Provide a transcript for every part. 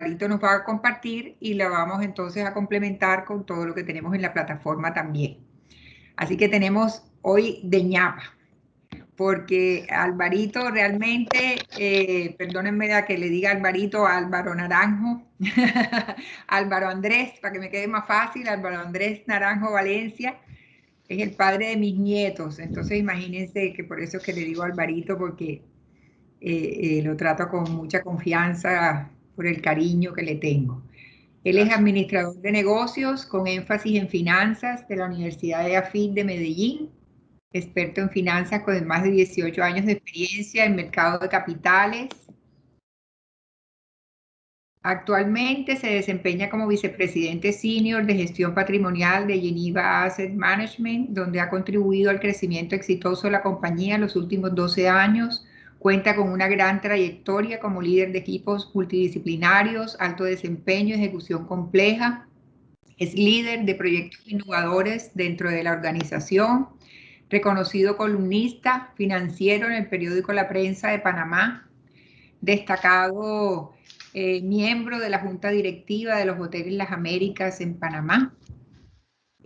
Alvarito nos va a compartir y la vamos entonces a complementar con todo lo que tenemos en la plataforma también. Así que tenemos hoy de ñapa, porque Alvarito realmente, perdónenme a que le diga Alvarito, Álvaro Naranjo, Álvaro Andrés, para que me quede más fácil, Álvaro Andrés Naranjo Valencia, es el padre de mis nietos. Entonces imagínense que por eso es que le digo Alvarito, porque lo trato con mucha confianza por el cariño que le tengo. Él es Gracias. administrador de negocios con énfasis en finanzas de la Universidad de AFIT de Medellín, experto en finanzas con más de 18 años de experiencia en mercado de capitales. Actualmente se desempeña como vicepresidente senior de gestión patrimonial de Geneva Asset Management, donde ha contribuido al crecimiento exitoso de la compañía en los últimos 12 años. Cuenta con una gran trayectoria como líder de equipos multidisciplinarios, alto desempeño, ejecución compleja. Es líder de proyectos innovadores dentro de la organización, reconocido columnista financiero en el periódico La Prensa de Panamá, destacado miembro de la Junta Directiva de los Hoteles Las Américas en Panamá.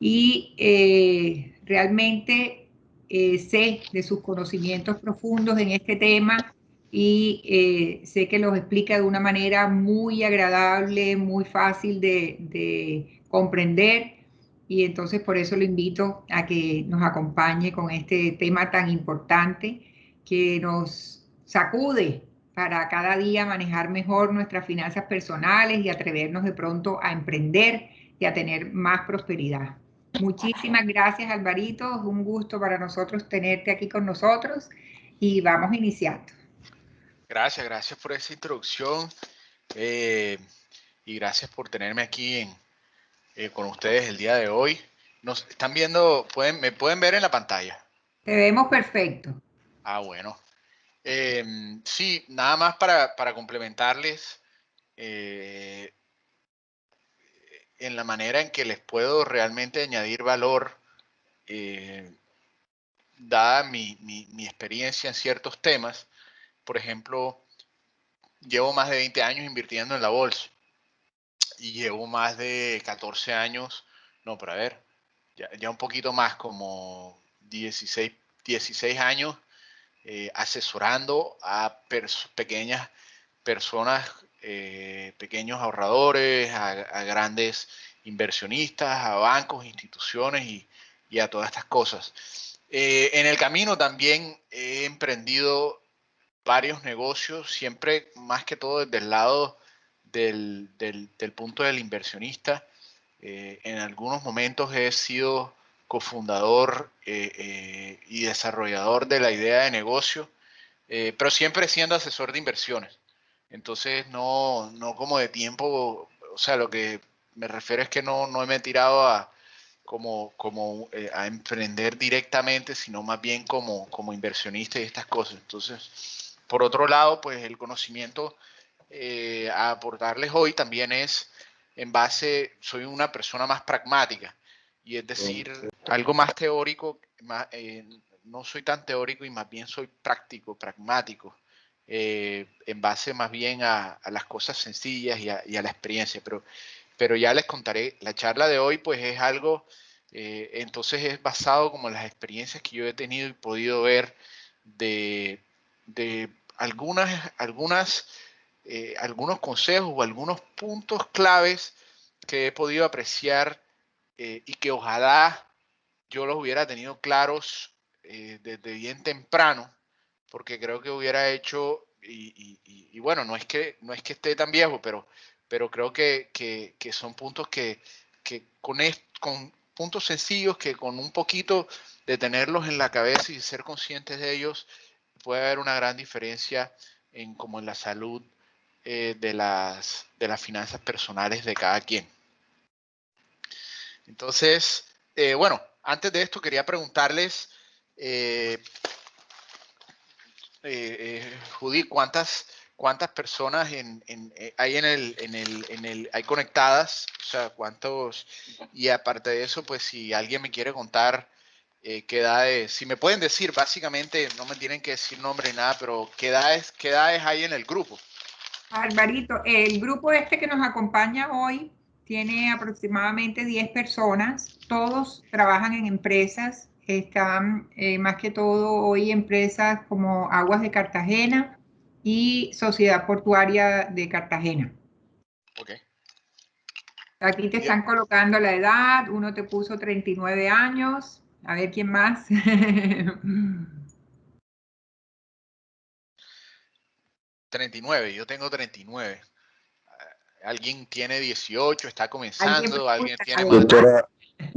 Y realmente sé de sus conocimientos profundos en este tema y sé que los explica de una manera muy agradable, muy fácil de comprender. Y entonces por eso lo invito a que nos acompañe con este tema tan importante que nos sacude para cada día manejar mejor nuestras finanzas personales y atrevernos de pronto a emprender y a tener más prosperidad. Muchísimas gracias, Alvarito. Es un gusto para nosotros tenerte aquí con nosotros y vamos iniciando. Gracias por esa introducción eh, y gracias por tenerme aquí con ustedes el día de hoy. Nos están viendo, me pueden ver en la pantalla. Te vemos perfecto. Ah, bueno. Sí, nada más para complementarles eh, en la manera en que les puedo realmente añadir valor, eh, dada mi experiencia en ciertos temas. Por ejemplo, llevo más de 20 años invirtiendo en la bolsa y llevo más de 14 años, no, pero a ver, ya un poquito más, como 16 años asesorando a pequeñas personas, pequeños ahorradores, a grandes inversionistas, a bancos, instituciones y a todas estas cosas. En el camino también he emprendido varios negocios, siempre más que todo desde el lado del punto del inversionista. En algunos momentos he sido cofundador y desarrollador de la idea de negocio, pero siempre siendo asesor de inversiones. Entonces, no como de tiempo, o sea, lo que me refiero es que no me he tirado a emprender directamente, sino más bien como inversionista y estas cosas. Entonces, por otro lado, pues el conocimiento a aportarles hoy también es en base, soy una persona más pragmática, y es decir, algo más teórico, no soy tan teórico y más bien soy práctico, pragmático, en base más bien a las cosas sencillas y a la experiencia, pero ya les contaré, la charla de hoy pues es algo, entonces es basado como en las experiencias que yo he tenido y podido ver de algunos consejos o algunos puntos claves que he podido apreciar y que ojalá yo los hubiera tenido claros desde bien temprano, porque creo que hubiera hecho, y bueno, no es que esté tan viejo, pero creo que son puntos que con puntos sencillos, que con un poquito de tenerlos en la cabeza y ser conscientes de ellos, puede haber una gran diferencia como en la salud de las finanzas personales de cada quien. Entonces, bueno, antes de esto quería preguntarles, eh, Judy, ¿cuántas personas hay hay conectadas? O sea, ¿cuántos? Y aparte de eso, pues si alguien me quiere contar qué edades, si me pueden decir, básicamente, no me tienen que decir nombre ni nada, pero qué edades hay en el grupo. Alvarito, el grupo este que nos acompaña hoy tiene aproximadamente 10 personas, todos trabajan en empresas, están más que todo hoy empresas como Aguas de Cartagena y Sociedad Portuaria de Cartagena. Ok. Aquí te Y- están colocando la edad, uno te puso 39 años, a ver quién más. 39, yo tengo 39. Alguien tiene 18, está Alguien comenzando, alguien pregunta, tiene más. además,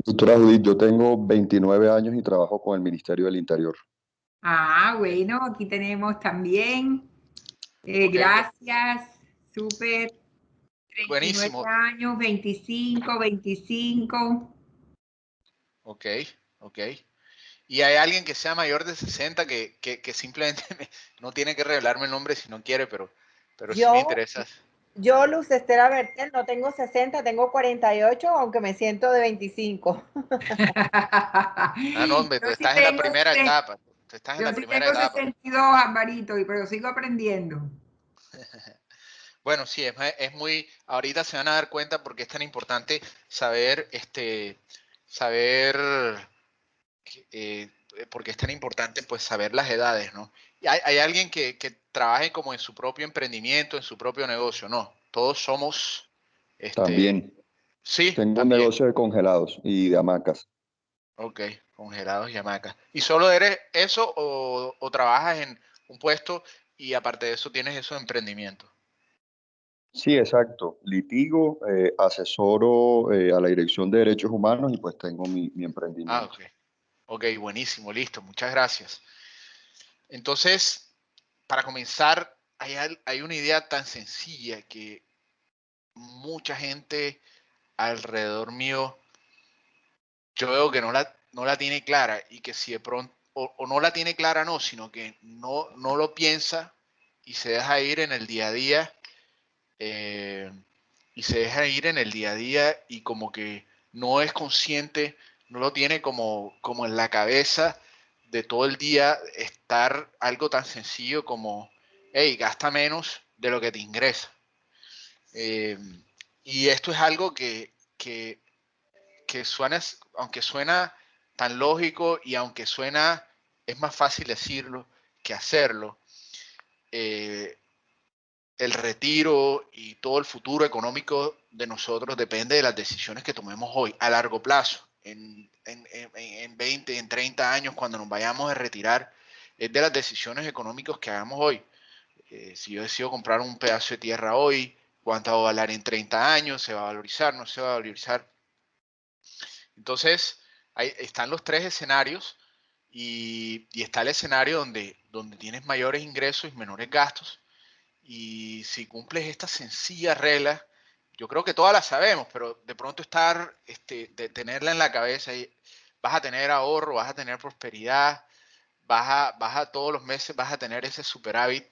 Doctora Judith, yo tengo 29 años y trabajo con el Ministerio del Interior. bueno, aquí tenemos también. Ok, Gracias, súper. 39 buenísimo. años, 25, 25. Ok, ok. Y hay alguien que sea mayor de 60 que simplemente no tiene que revelarme el nombre si no quiere, pero sí me Yo, interesa. yo, Luz Estela Bertel, no tengo 60, tengo 48, aunque me siento de 25. Ah, no, hombre, tú Yo sí estás en la tengo, primera etapa. Tú estás en yo la sí primera tengo etapa. 62, Alvarito, pero sigo aprendiendo. Bueno, sí, es muy, ahorita se van a dar cuenta porque es tan importante saber, saber, eh, porque es tan importante pues saber las edades, ¿no? Y hay alguien que trabaje como en su propio emprendimiento, en su propio negocio, no. Todos somos, este, También sí, tengo un también. negocio de congelados y de hamacas. Ok, congelados y hamacas. ¿Y solo eres eso o trabajas en un puesto y aparte de eso tienes esos emprendimientos? Sí, exacto. Litigo, asesoro a la Dirección de Derechos Humanos y pues tengo mi Ah, emprendimiento. ok. Ok, buenísimo, listo, muchas gracias. Entonces, para comenzar, hay una idea tan sencilla que mucha gente alrededor mío, yo veo que no la tiene clara y que si de pronto, o no la tiene clara no, sino que no lo piensa y se deja ir en el día a día, eh, y se deja ir en el día a día y como que no es consciente, no lo tiene como en la cabeza de todo el día estar algo tan sencillo como, hey, gasta menos de lo que te ingresa. Eh, y esto es algo que suena, aunque suena tan lógico y aunque suena, es más fácil decirlo que hacerlo. eh, el retiro y todo el futuro económico de nosotros depende de las decisiones que tomemos hoy a largo plazo, en 20, en 30 años, cuando nos vayamos a retirar, es de las decisiones económicas que hagamos hoy. Si yo decido comprar un pedazo de tierra hoy, ¿cuánto va a valer en 30 años? ¿Se va a valorizar? ¿No se va a valorizar? Entonces, ahí están los tres escenarios y está el escenario donde tienes mayores ingresos y menores gastos. Y si cumples esta sencilla regla, yo creo que todas las sabemos, pero de pronto de tenerla en la cabeza, y vas a tener ahorro, vas a tener prosperidad, todos los meses vas a tener ese superávit,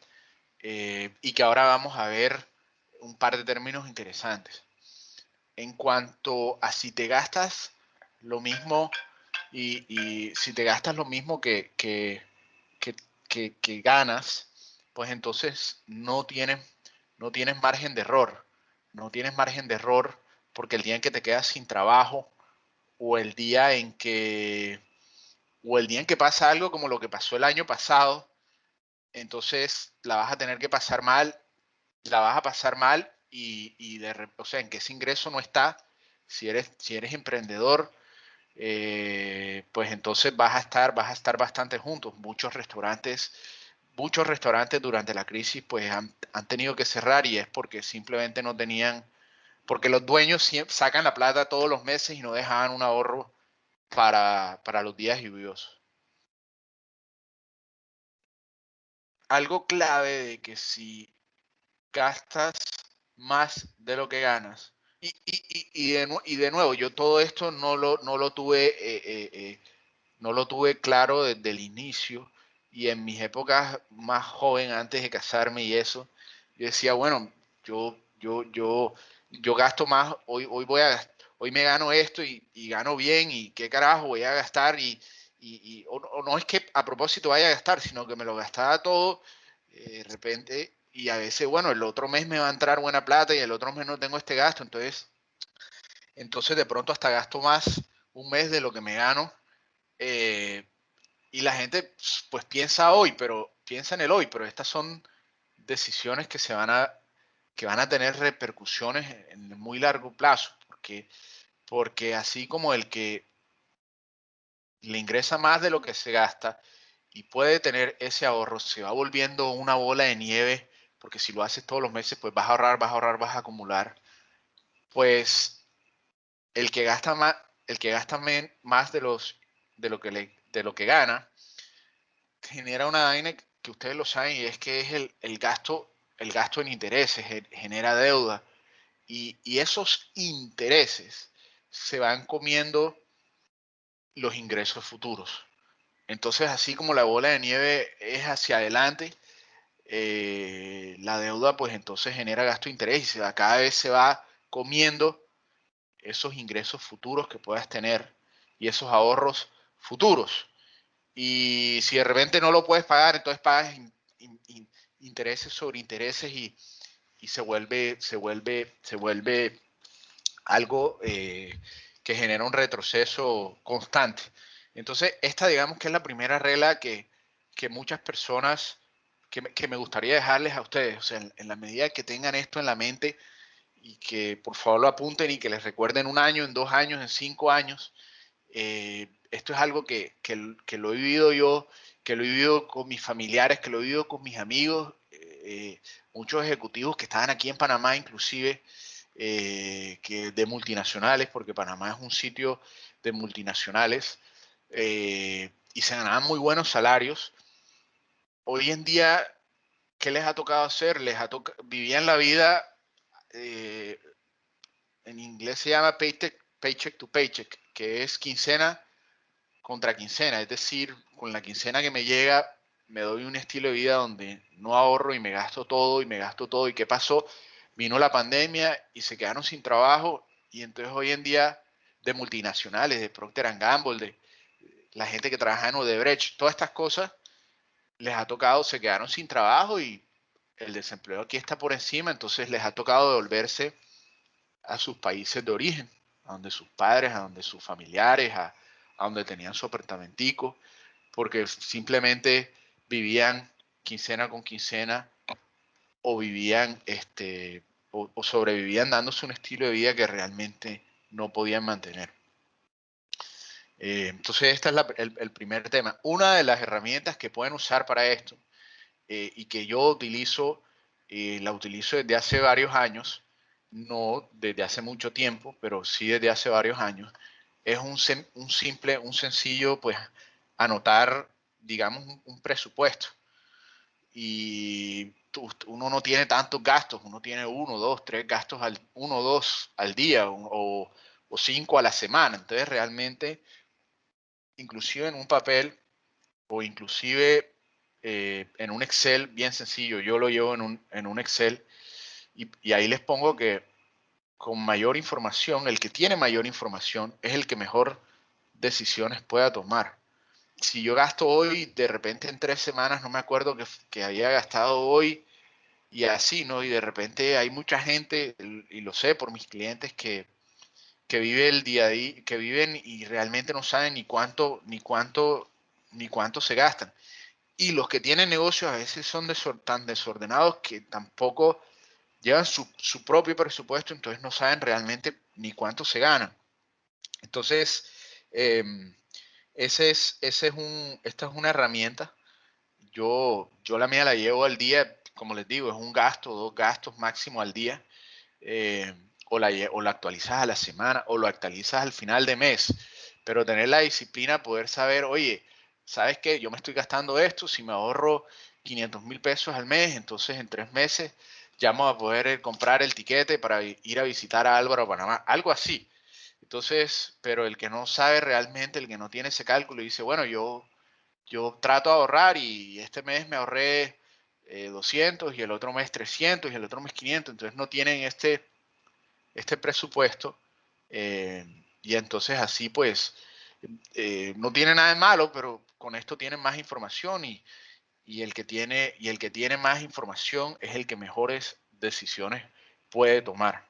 y que ahora vamos a ver un par de términos interesantes. En cuanto a si te gastas lo mismo y si te gastas lo mismo que, que ganas, pues entonces no tienes margen de error. No tienes margen de error porque el día en que te quedas sin trabajo o el día en que pasa algo como lo que pasó el año pasado, entonces la vas a tener que pasar mal, la vas a pasar mal o sea, en que ese ingreso no está, si eres emprendedor, pues entonces vas a estar bastante juntos. Muchos restaurantes durante la crisis pues han tenido que cerrar y es porque simplemente no tenían, porque los dueños sacan la plata todos los meses y no dejaban un ahorro para los días lluviosos. Algo clave de que si gastas más de lo que ganas, y de nuevo, yo todo esto no lo tuve claro desde el inicio y en mis épocas más joven, antes de casarme y eso, yo decía, bueno, yo gasto más, hoy me gano esto y gano bien y qué carajo voy a gastar o no es que a propósito vaya a gastar, sino que me lo gastaba todo de repente y a veces, bueno, el otro mes me va a entrar buena plata y el otro mes no tengo este gasto, entonces de pronto hasta gasto más un mes de lo que me gano. Y la gente pues piensa hoy, pero piensa en el hoy, pero estas son decisiones que van a tener repercusiones en muy largo plazo, porque así como el que le ingresa más de lo que se gasta y puede tener ese ahorro, se va volviendo una bola de nieve, porque si lo haces todos los meses, pues vas a ahorrar, vas a ahorrar, vas a acumular. Pues el que gasta más, más de lo que gana, genera una vaina que ustedes lo saben, y es que es el gasto en intereses, genera deuda. Y esos intereses se van comiendo los ingresos futuros. Entonces, así como la bola de nieve es hacia adelante, la deuda pues entonces genera gasto de interés y cada vez se va comiendo esos ingresos futuros que puedas tener y esos ahorros futuros. Y si de repente no lo puedes pagar, entonces pagas intereses sobre intereses y se vuelve algo que genera un retroceso constante. Entonces, esta digamos que es la primera regla que muchas personas, que me gustaría dejarles a ustedes. O sea, en la medida que tengan esto en la mente y que por favor lo apunten y que les recuerden 1 año, en 2 años, en 5 años, esto es algo que lo he vivido yo, que lo he vivido con mis familiares, que lo he vivido con mis amigos, muchos ejecutivos que estaban aquí en Panamá inclusive, que de multinacionales, porque Panamá es un sitio de multinacionales, y se ganaban muy buenos salarios. Hoy en día, ¿qué les ha tocado hacer? Vivían la vida, eh, en inglés se llama paycheck to paycheck, que es quincena contra quincena, es decir, con la quincena que me llega me doy un estilo de vida donde no ahorro y me gasto todo y me gasto todo. ¿Y qué pasó? Vino la pandemia y se quedaron sin trabajo, y entonces hoy en día de multinacionales, de Procter & Gamble, de la gente que trabaja en Odebrecht, todas estas cosas les ha tocado, se quedaron sin trabajo y el desempleo aquí está por encima, entonces les ha tocado devolverse a sus países de origen, a donde sus padres, a donde sus familiares, a donde tenían su apartamentico, porque simplemente vivían quincena con quincena, o vivían o sobrevivían dándose un estilo de vida que realmente no podían mantener. Entonces este es el primer tema. Una de las herramientas que pueden usar para esto, y que yo utilizo, la utilizo desde hace varios años, no desde hace mucho tiempo, pero sí desde hace varios años, es un sencillo, pues, anotar, digamos, un presupuesto. Y uno no tiene tantos gastos, uno tiene 1, 2, 3 gastos, 1 o 2 al día, o 5 a la semana. Entonces realmente, inclusive en un papel, o inclusive en un Excel bien sencillo, yo lo llevo en un Excel, y ahí les pongo que con mayor información, el que tiene mayor información es el que mejor decisiones pueda tomar. Si yo gasto hoy, de repente en 3 semanas no me acuerdo que había gastado hoy, y así, ¿no? Y de repente hay mucha gente, y lo sé por mis clientes, que vive el día a día, que viven y realmente no saben ni cuánto se gastan. Y los que tienen negocios a veces son tan desordenados que tampoco llevan su propio presupuesto, entonces no saben realmente ni cuánto se ganan. Entonces, eh, esta es una herramienta. Yo la mía la llevo al día, como les digo, es un gasto, 2 gastos máximo al día. O la actualizas a la semana o lo actualizas al final de mes, pero tener la disciplina, poder saber, oye, ¿sabes qué? Yo me estoy gastando esto, si me ahorro 500,000 pesos al mes, entonces en 3 meses ya vamos a poder comprar el tiquete para ir a visitar a Álvaro, Panamá, algo así. Entonces, pero el que no sabe realmente, el que no tiene ese cálculo y dice, bueno, yo trato de ahorrar y este mes me ahorré 200 y el otro mes 300 y el otro mes 500, entonces no tienen este presupuesto, y entonces así pues no tiene nada de malo, pero con esto tienen más información y el que tiene más información es el que mejores decisiones puede tomar.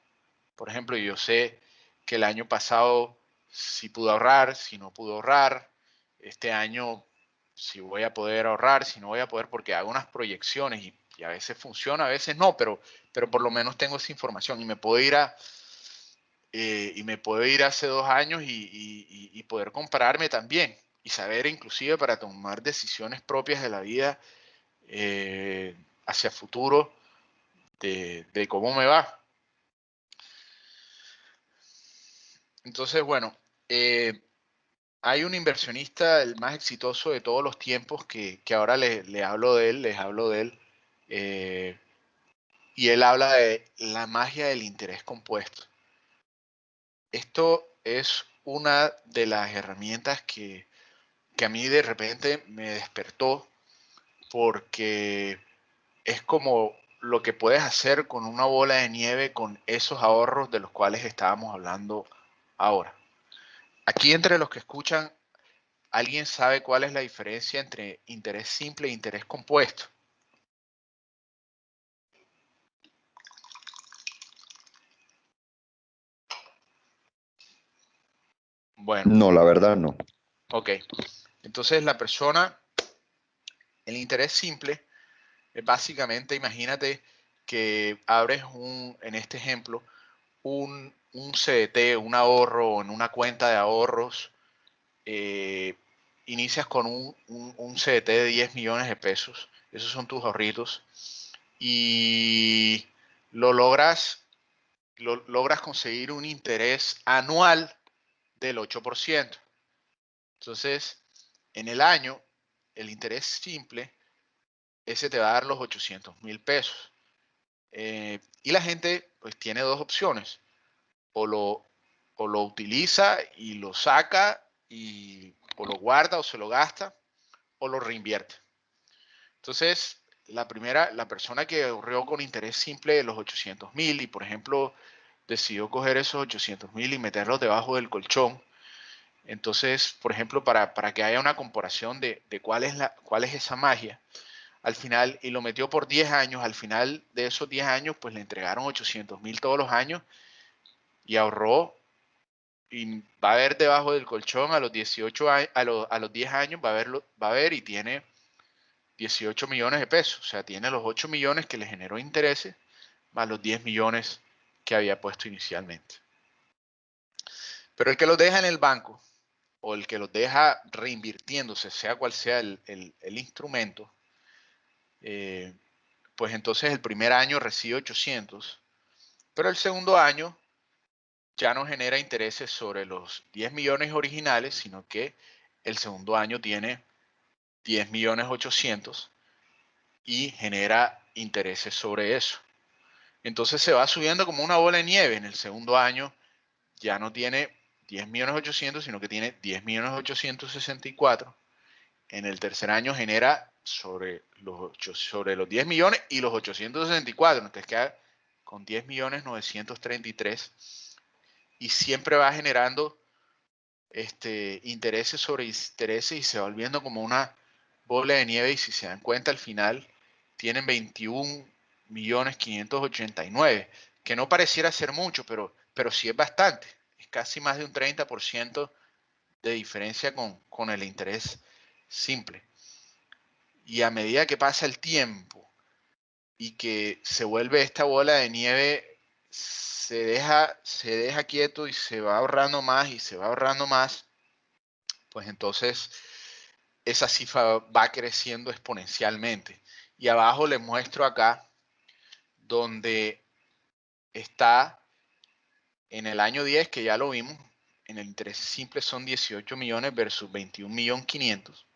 Por ejemplo, yo sé que el año pasado sí pude ahorrar, si no pude ahorrar, este año si voy a poder ahorrar, si no voy a poder, porque hago unas proyecciones y a veces funciona, a veces no, pero por lo menos tengo esa información y me puedo ir hace 2 años y poder compararme también y saber inclusive para tomar decisiones propias de la vida hacia futuro de cómo me va. Entonces, bueno, hay un inversionista, el más exitoso de todos los tiempos, que ahora les hablo de él, y él habla de la magia del interés compuesto. Esto es una de las herramientas que a mí de repente me despertó, porque es como lo que puedes hacer con una bola de nieve con esos ahorros de los cuales estábamos hablando ahora. Aquí entre los que escuchan, ¿alguien sabe cuál es la diferencia entre interés simple e interés compuesto? Bueno, No, la verdad no. ok. Entonces el interés simple es básicamente, imagínate que abres en este ejemplo, un CDT, un ahorro en una cuenta de ahorros. Inicias con un CDT de 10 millones de pesos. Esos son tus ahorritos. Y logras conseguir un interés anual del 8%. Entonces, en el año, el interés simple, ese te va a dar los 800,000 pesos. Y la gente pues tiene dos opciones. O lo utiliza y lo saca o lo guarda o se lo gasta o lo reinvierte. Entonces, la persona que ahorró con interés simple de los 800,000 y por ejemplo decidió coger esos 800,000 y meterlos debajo del colchón. Entonces, por ejemplo, para que haya una comparación de cuál es esa magia, al final, y lo metió por 10 años, al final de esos 10 años, pues le entregaron 800,000 todos los años y ahorró, y va a ver debajo del colchón a los 18 años, a los 10 años va a ver y tiene 18 millones de pesos. O sea, tiene los 8 millones que le generó intereses más los 10 millones que había puesto inicialmente. Pero el que los deja en el banco o el que los deja reinvirtiéndose, sea cual sea el instrumento, pues entonces el primer año recibe 800, pero el segundo año ya no genera intereses sobre los 10 millones originales, sino que el segundo año tiene 10 millones 800 y genera intereses sobre eso. Entonces se va subiendo como una bola de nieve. En el segundo año ya no tiene 10 millones 800, sino que tiene 10 millones 864. En el tercer año genera sobre los 10 millones y los 864. Entonces queda con 10 millones 933 y siempre va generando intereses sobre intereses y se va volviendo como una bola de nieve. Y si se dan cuenta, al final tienen 21 millones 589, que no pareciera ser mucho, pero sí es bastante. Es casi más de un 30% de diferencia con el interés simple. Y a medida que pasa el tiempo y que se vuelve esta bola de nieve, se deja quieto y se va ahorrando más y se va ahorrando más, pues entonces esa cifra va creciendo exponencialmente. Y abajo les muestro acá donde está en el año 10, que ya lo vimos, en el interés simple son 18 millones versus 21 millones 500.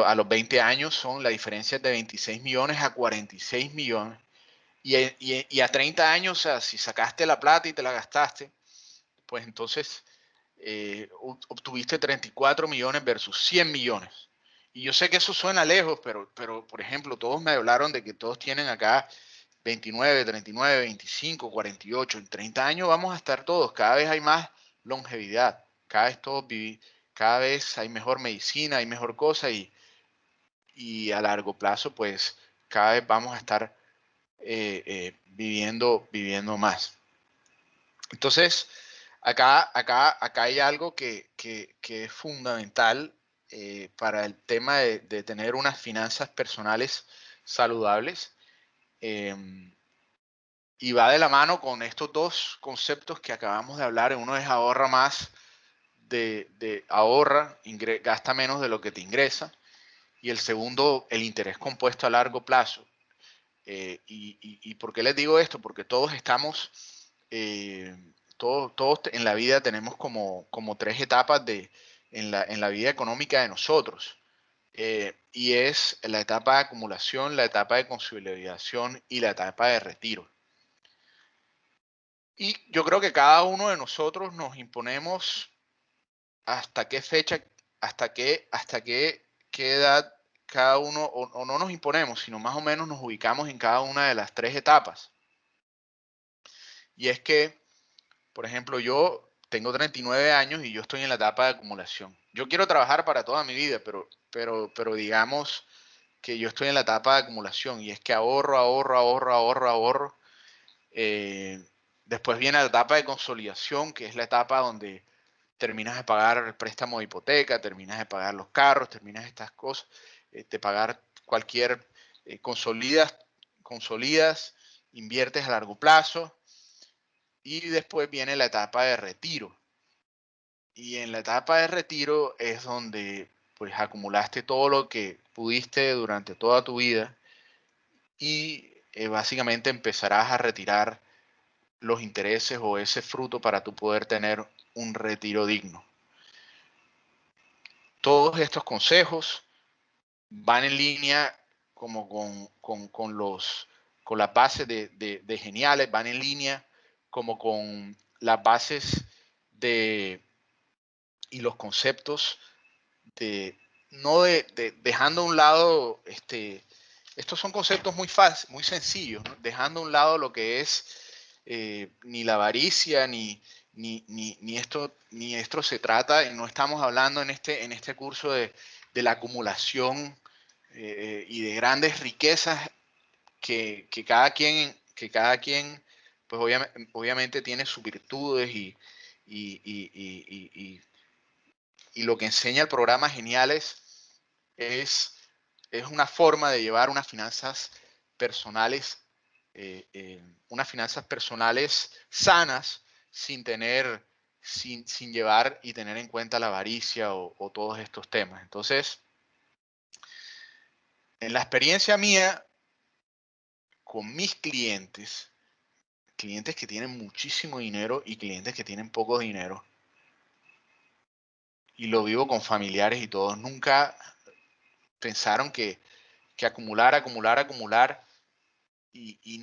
A los 20 años son la diferencia de 26 millones a 46 millones. Y a 30 años, o sea, si sacaste la plata y te la gastaste, pues entonces obtuviste 34 millones versus 100 millones. Y yo sé que eso suena lejos, pero por ejemplo, todos me hablaron de que todos tienen acá 29, 39, 25, 48. En 30 años vamos a estar todos. Cada vez hay más longevidad. cada vez hay mejor medicina, hay mejor cosa y a largo plazo, pues cada vez vamos a estar viviendo más. Entonces, acá hay algo que es fundamental para el tema de tener unas finanzas personales saludables. Y va de la mano con estos dos conceptos que acabamos de hablar. Uno es ahorra más, ahorra, gasta menos de lo que te ingresa. Y el segundo, el interés compuesto a largo plazo. ¿Y por qué les digo esto? Porque todos estamos, todos en la vida tenemos como tres etapas en la vida económica de nosotros. Y es la etapa de acumulación, la etapa de consolidación y la etapa de retiro. Y yo creo que cada uno de nosotros nos imponemos hasta qué fecha, qué edad cada uno, o no nos imponemos, sino más o menos nos ubicamos en cada una de las tres etapas. Y es que, por ejemplo, yo tengo 39 años y yo estoy en la etapa de acumulación. Yo quiero trabajar para toda mi vida, pero digamos que yo estoy en la etapa de acumulación y es que ahorro. Después viene la etapa de consolidación, que es la etapa donde terminas de pagar el préstamo de hipoteca, terminas de pagar los carros, terminas estas cosas, de pagar cualquier, consolidas, inviertes a largo plazo y después viene la etapa de retiro. Y en la etapa de retiro es donde pues acumulaste todo lo que pudiste durante toda tu vida y básicamente empezarás a retirar los intereses o ese fruto para tú poder tener un retiro digno. Todos estos consejos van en línea como con las bases de Geniales, van en línea como con las bases y los conceptos dejando a un lado, estos son conceptos muy fáciles, muy sencillos, ¿no? Dejando a un lado lo que es ni la avaricia, ni esto se trata, y no estamos hablando en este curso de la acumulación y de grandes riquezas que cada quien pues obviamente tiene sus virtudes y lo que enseña el programa Geniales es una forma de llevar unas finanzas personales, unas finanzas personales sanas sin llevar y tener en cuenta la avaricia o todos estos temas. Entonces, en la experiencia mía con mis clientes que tienen muchísimo dinero y clientes que tienen poco dinero, y lo vivo con familiares y todos, nunca pensaron que acumular y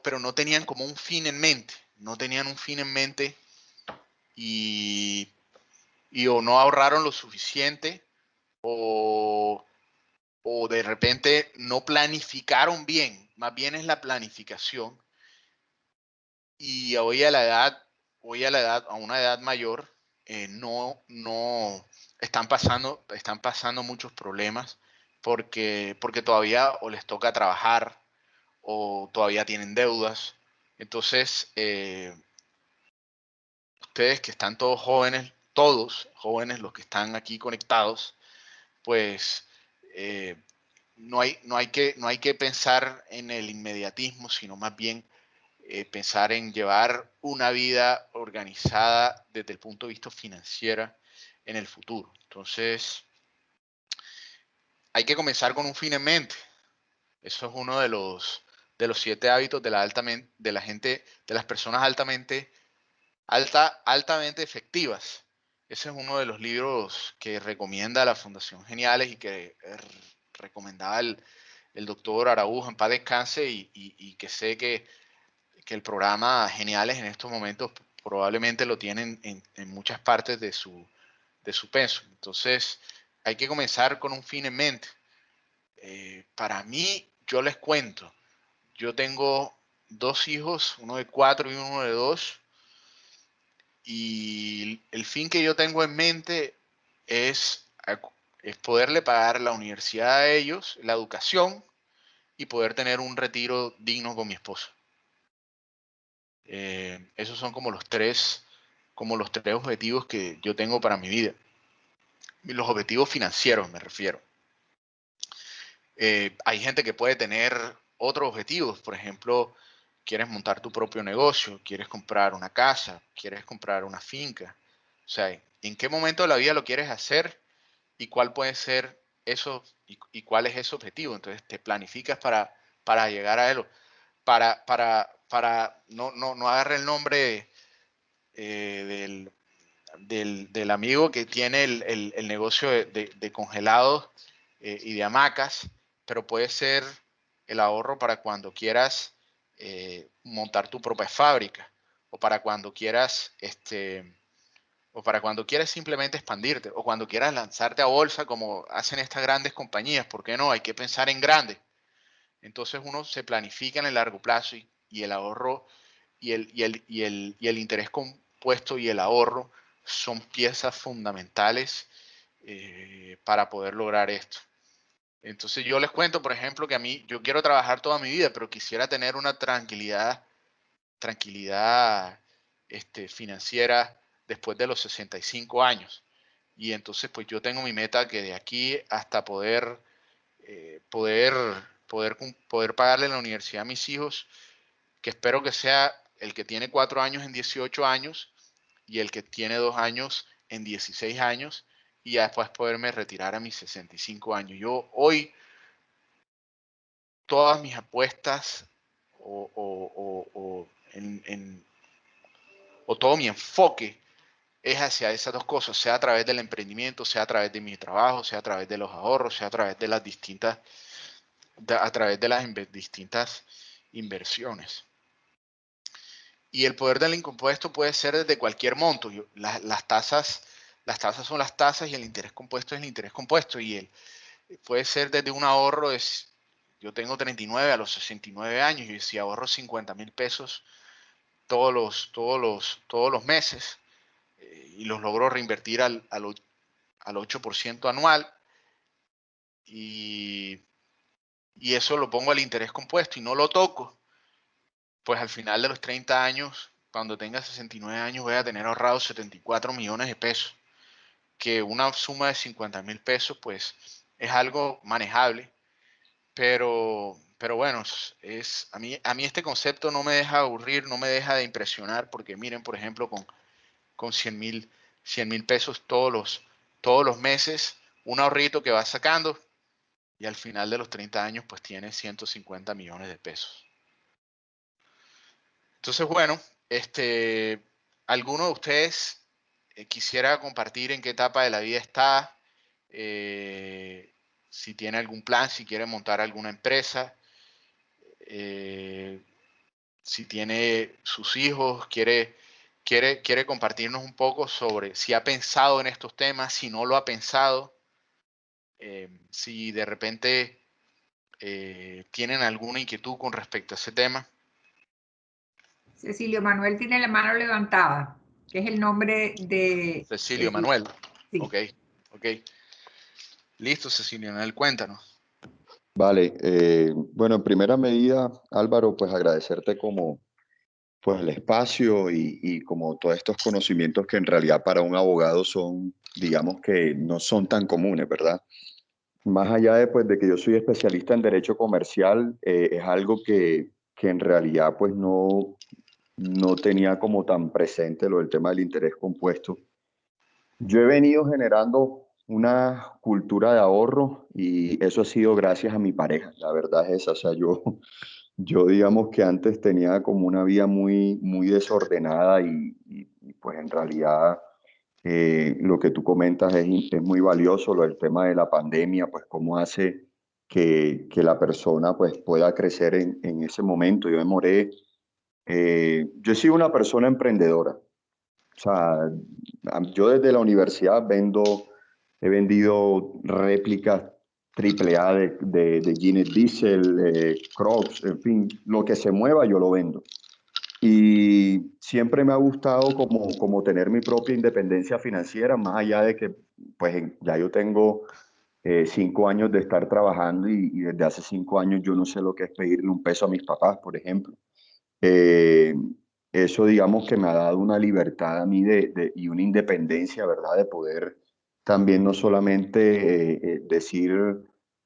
pero no tenían como un fin en mente, no tenían un fin en mente y o no ahorraron lo suficiente o de repente no planificaron bien, más bien es la planificación y hoy a a una edad mayor, no están pasando muchos problemas porque todavía o les toca trabajar o todavía tienen deudas. Entonces, ustedes que están todos jóvenes los que están aquí conectados, pues no hay que pensar en el inmediatismo, sino más bien pensar en llevar una vida organizada desde el punto de vista financiero en el futuro. Entonces, hay que comenzar con un fin en mente. Eso es uno de los 7 hábitos de las personas altamente efectivas. Ese es uno de los libros que recomienda la Fundación Geniales y que recomendaba el doctor Araújo en paz descanse y que sé que el programa Geniales en estos momentos probablemente lo tienen en muchas partes de su pensum. Entonces, hay que comenzar con un fin en mente. Para mí, yo les cuento, yo tengo 2 hijos, uno de 4 y uno de 2, y el fin que yo tengo en mente es, es poderle pagar la universidad a ellos, la educación, y poder tener un retiro digno con mi esposa. Esos son como los tres objetivos que yo tengo para mi vida. Los objetivos financieros me refiero. Hay gente que puede tener otros objetivos, por ejemplo, quieres montar tu propio negocio, quieres comprar una casa, quieres comprar una finca. O sea, ¿en qué momento de la vida lo quieres hacer y cuál puede ser eso y cuál es ese objetivo? Entonces te planificas para llegar a él. No agarre el nombre del amigo que tiene el negocio de congelados y de hamacas, pero puede ser el ahorro para cuando quieras montar tu propia fábrica o para cuando quieras simplemente expandirte o cuando quieras lanzarte a bolsa como hacen estas grandes compañías. ¿Por qué no? Hay que pensar en grande. Entonces uno se planifica en el largo plazo y el ahorro y el interés compuesto y el ahorro son piezas fundamentales para poder lograr esto. Entonces yo les cuento, por ejemplo, que yo quiero trabajar toda mi vida, pero quisiera tener una tranquilidad financiera después de los 65 años. Y entonces pues yo tengo mi meta que de aquí hasta poder pagarle la universidad a mis hijos, que espero que sea el que tiene 4 años en 18 años y el que tiene 2 años en 16 años, y ya después poderme retirar a mis 65 años. Yo hoy, todas mis apuestas o todo mi enfoque es hacia esas dos cosas, sea a través del emprendimiento, sea a través de mi trabajo, sea a través de los ahorros, sea a través de las distintas distintas inversiones. Y el poder del incompuesto puede ser desde cualquier monto. Las tasas son las tasas y el interés compuesto es el interés compuesto. Puede ser desde un ahorro, yo tengo 39 a los 69 años y si ahorro 50,000 pesos todos los meses y los logro reinvertir al 8% anual y eso lo pongo al interés compuesto y no lo toco, pues al final de los 30 años, cuando tenga 69 años, voy a tener ahorrados 74 millones de pesos, que una suma de 50,000 pesos, pues es algo manejable, pero bueno, a mí este concepto no me deja aburrir, no me deja de impresionar, porque miren, por ejemplo, con 100,000 pesos todos los meses, un ahorrito que vas sacando y al final de los 30 años, pues tienes 150 millones de pesos. Entonces, bueno, ¿alguno de ustedes quisiera compartir en qué etapa de la vida está? Si tiene algún plan, si quiere montar alguna empresa, si tiene sus hijos, quiere compartirnos un poco sobre si ha pensado en estos temas, si no lo ha pensado, si de repente tienen alguna inquietud con respecto a ese tema. Cecilio Manuel tiene la mano levantada, que es el nombre de... Cecilio Manuel. Sí. Ok. Listo, Cecilio Manuel, cuéntanos. Vale, bueno, en primera medida, Álvaro, pues agradecerte como pues el espacio y como todos estos conocimientos que en realidad para un abogado son, digamos que no son tan comunes, ¿verdad? Más allá de, pues, de que yo soy especialista en derecho comercial, es algo que en realidad pues no tenía como tan presente lo del tema del interés compuesto. Yo he venido generando una cultura de ahorro y eso ha sido gracias a mi pareja, la verdad es esa, o sea, yo digamos que antes tenía como una vida muy desordenada y pues en realidad lo que tú comentas es muy valioso, lo del tema de la pandemia, pues cómo hace que la persona pues pueda crecer en ese momento. Yo he sido una persona emprendedora, o sea, yo desde la universidad he vendido réplicas AAA de Guinness Diesel, Crocs, en fin, lo que se mueva yo lo vendo. Y siempre me ha gustado como tener mi propia independencia financiera, más allá de que pues ya yo tengo 5 años de estar trabajando y desde hace 5 años yo no sé lo que es pedirle un peso a mis papás, por ejemplo. Eh, Eso digamos que me ha dado una libertad a mí y una independencia, ¿verdad? De poder también no solamente decir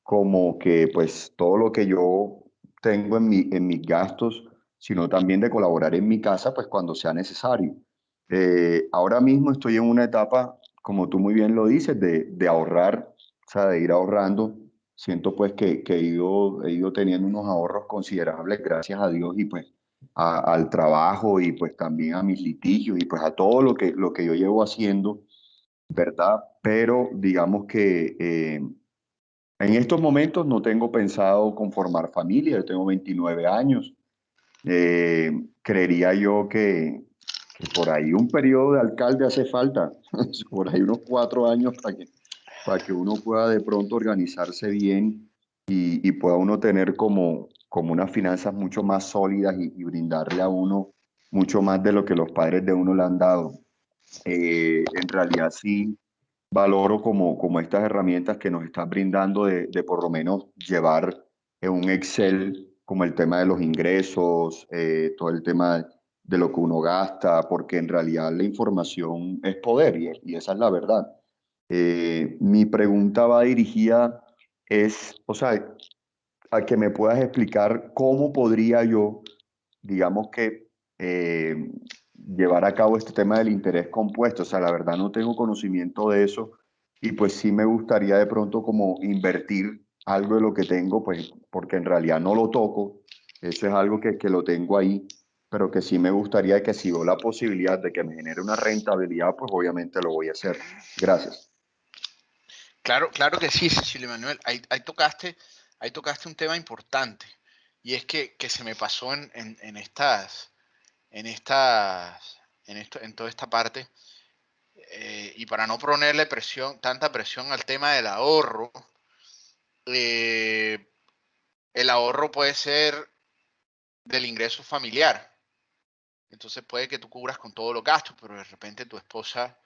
como que pues todo lo que yo tengo en mis gastos, sino también de colaborar en mi casa pues cuando sea necesario. Ahora mismo estoy en una etapa, como tú muy bien lo dices, de ahorrar, o sea, de ir ahorrando. Siento pues que he ido teniendo unos ahorros considerables, gracias a Dios, y pues al trabajo y pues también a mis litigios y pues a todo lo que yo llevo haciendo, ¿verdad? Pero digamos que en estos momentos no tengo pensado conformar familia, yo tengo 29 años. Creería yo que por ahí un periodo de alcalde hace falta, por ahí unos 4 años para que uno pueda de pronto organizarse bien y pueda uno tener como unas finanzas mucho más sólidas y brindarle a uno mucho más de lo que los padres de uno le han dado. En realidad sí valoro como estas herramientas que nos están brindando de por lo menos llevar en un Excel como el tema de los ingresos, todo el tema de lo que uno gasta, porque en realidad la información es poder y esa es la verdad. Mi pregunta va dirigida o sea, a que me puedas explicar cómo podría yo, digamos que, llevar a cabo este tema del interés compuesto. O sea, la verdad no tengo conocimiento de eso y pues sí me gustaría de pronto como invertir algo de lo que tengo, pues porque en realidad no lo toco. Eso es algo que lo tengo ahí, pero que sí me gustaría que si veo la posibilidad de que me genere una rentabilidad, pues obviamente lo voy a hacer. Gracias. Claro, claro que sí, Cecilio Manuel. Ahí tocaste un tema importante. Y es que se me pasó en toda esta parte. Y para no ponerle tanta presión al tema del ahorro, eh, el ahorro puede ser del ingreso familiar. Entonces puede que tú cubras con todos los gastos, pero de repente tu esposa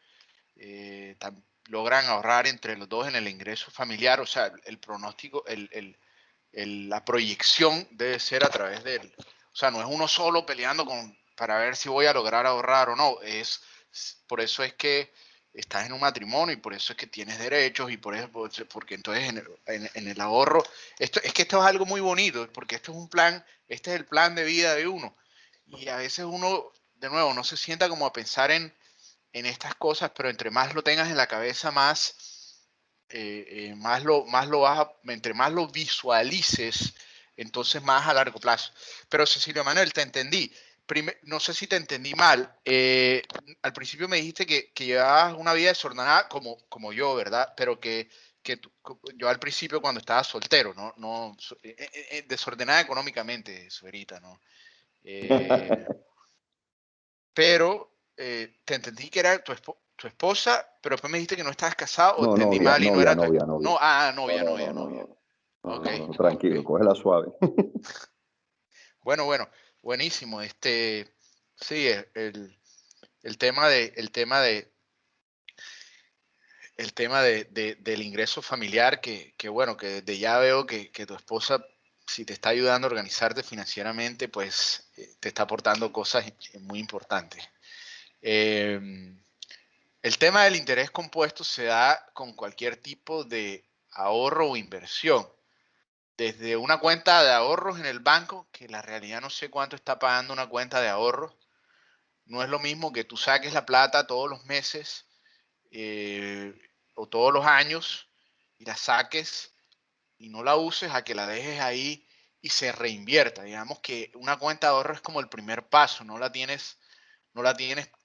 logran ahorrar entre los dos en el ingreso familiar. O sea, el pronóstico, la proyección debe ser a través del... O sea, no es uno solo peleando para ver si voy a lograr ahorrar o no. Por eso es que estás en un matrimonio y por eso es que tienes derechos y por eso, porque entonces en el ahorro, esto es algo muy bonito, porque esto es un plan, este es el plan de vida de uno. Y a veces uno, de nuevo, no se sienta como a pensar en estas cosas, pero entre más lo tengas en la cabeza, más lo vas entre más lo visualices, entonces más a largo plazo. Pero Cecilio Manuel, te entendí. No sé si te entendí mal. Al principio me dijiste que llevabas una vida desordenada como yo, ¿verdad? Pero yo al principio cuando estaba soltero, desordenada económicamente, Suerita, ¿no? Pero te entendí que era tu esposa, pero después me dijiste que no estabas casado o No, entendí novia, mal y no novia, era novia, novia. No, No, novia, no, novia, no, no, novia. no. No, Ok, no, no, ok. tranquilo, cógela suave. Bueno, buenísimo. Sí, el tema del ingreso familiar, bueno, que desde ya veo que tu esposa, si te está ayudando a organizarte financieramente, pues te está aportando cosas muy importantes. Eh, El tema del interés compuesto se da con cualquier tipo de ahorro o inversión. Desde una cuenta de ahorros en el banco, que la realidad no sé cuánto está pagando una cuenta de ahorros. No es lo mismo que tú saques la plata todos los meses eh, o todos los años y la saques y no la uses a que la dejes ahí y se reinvierta. Digamos que una cuenta de ahorro es como el primer paso, no la tienes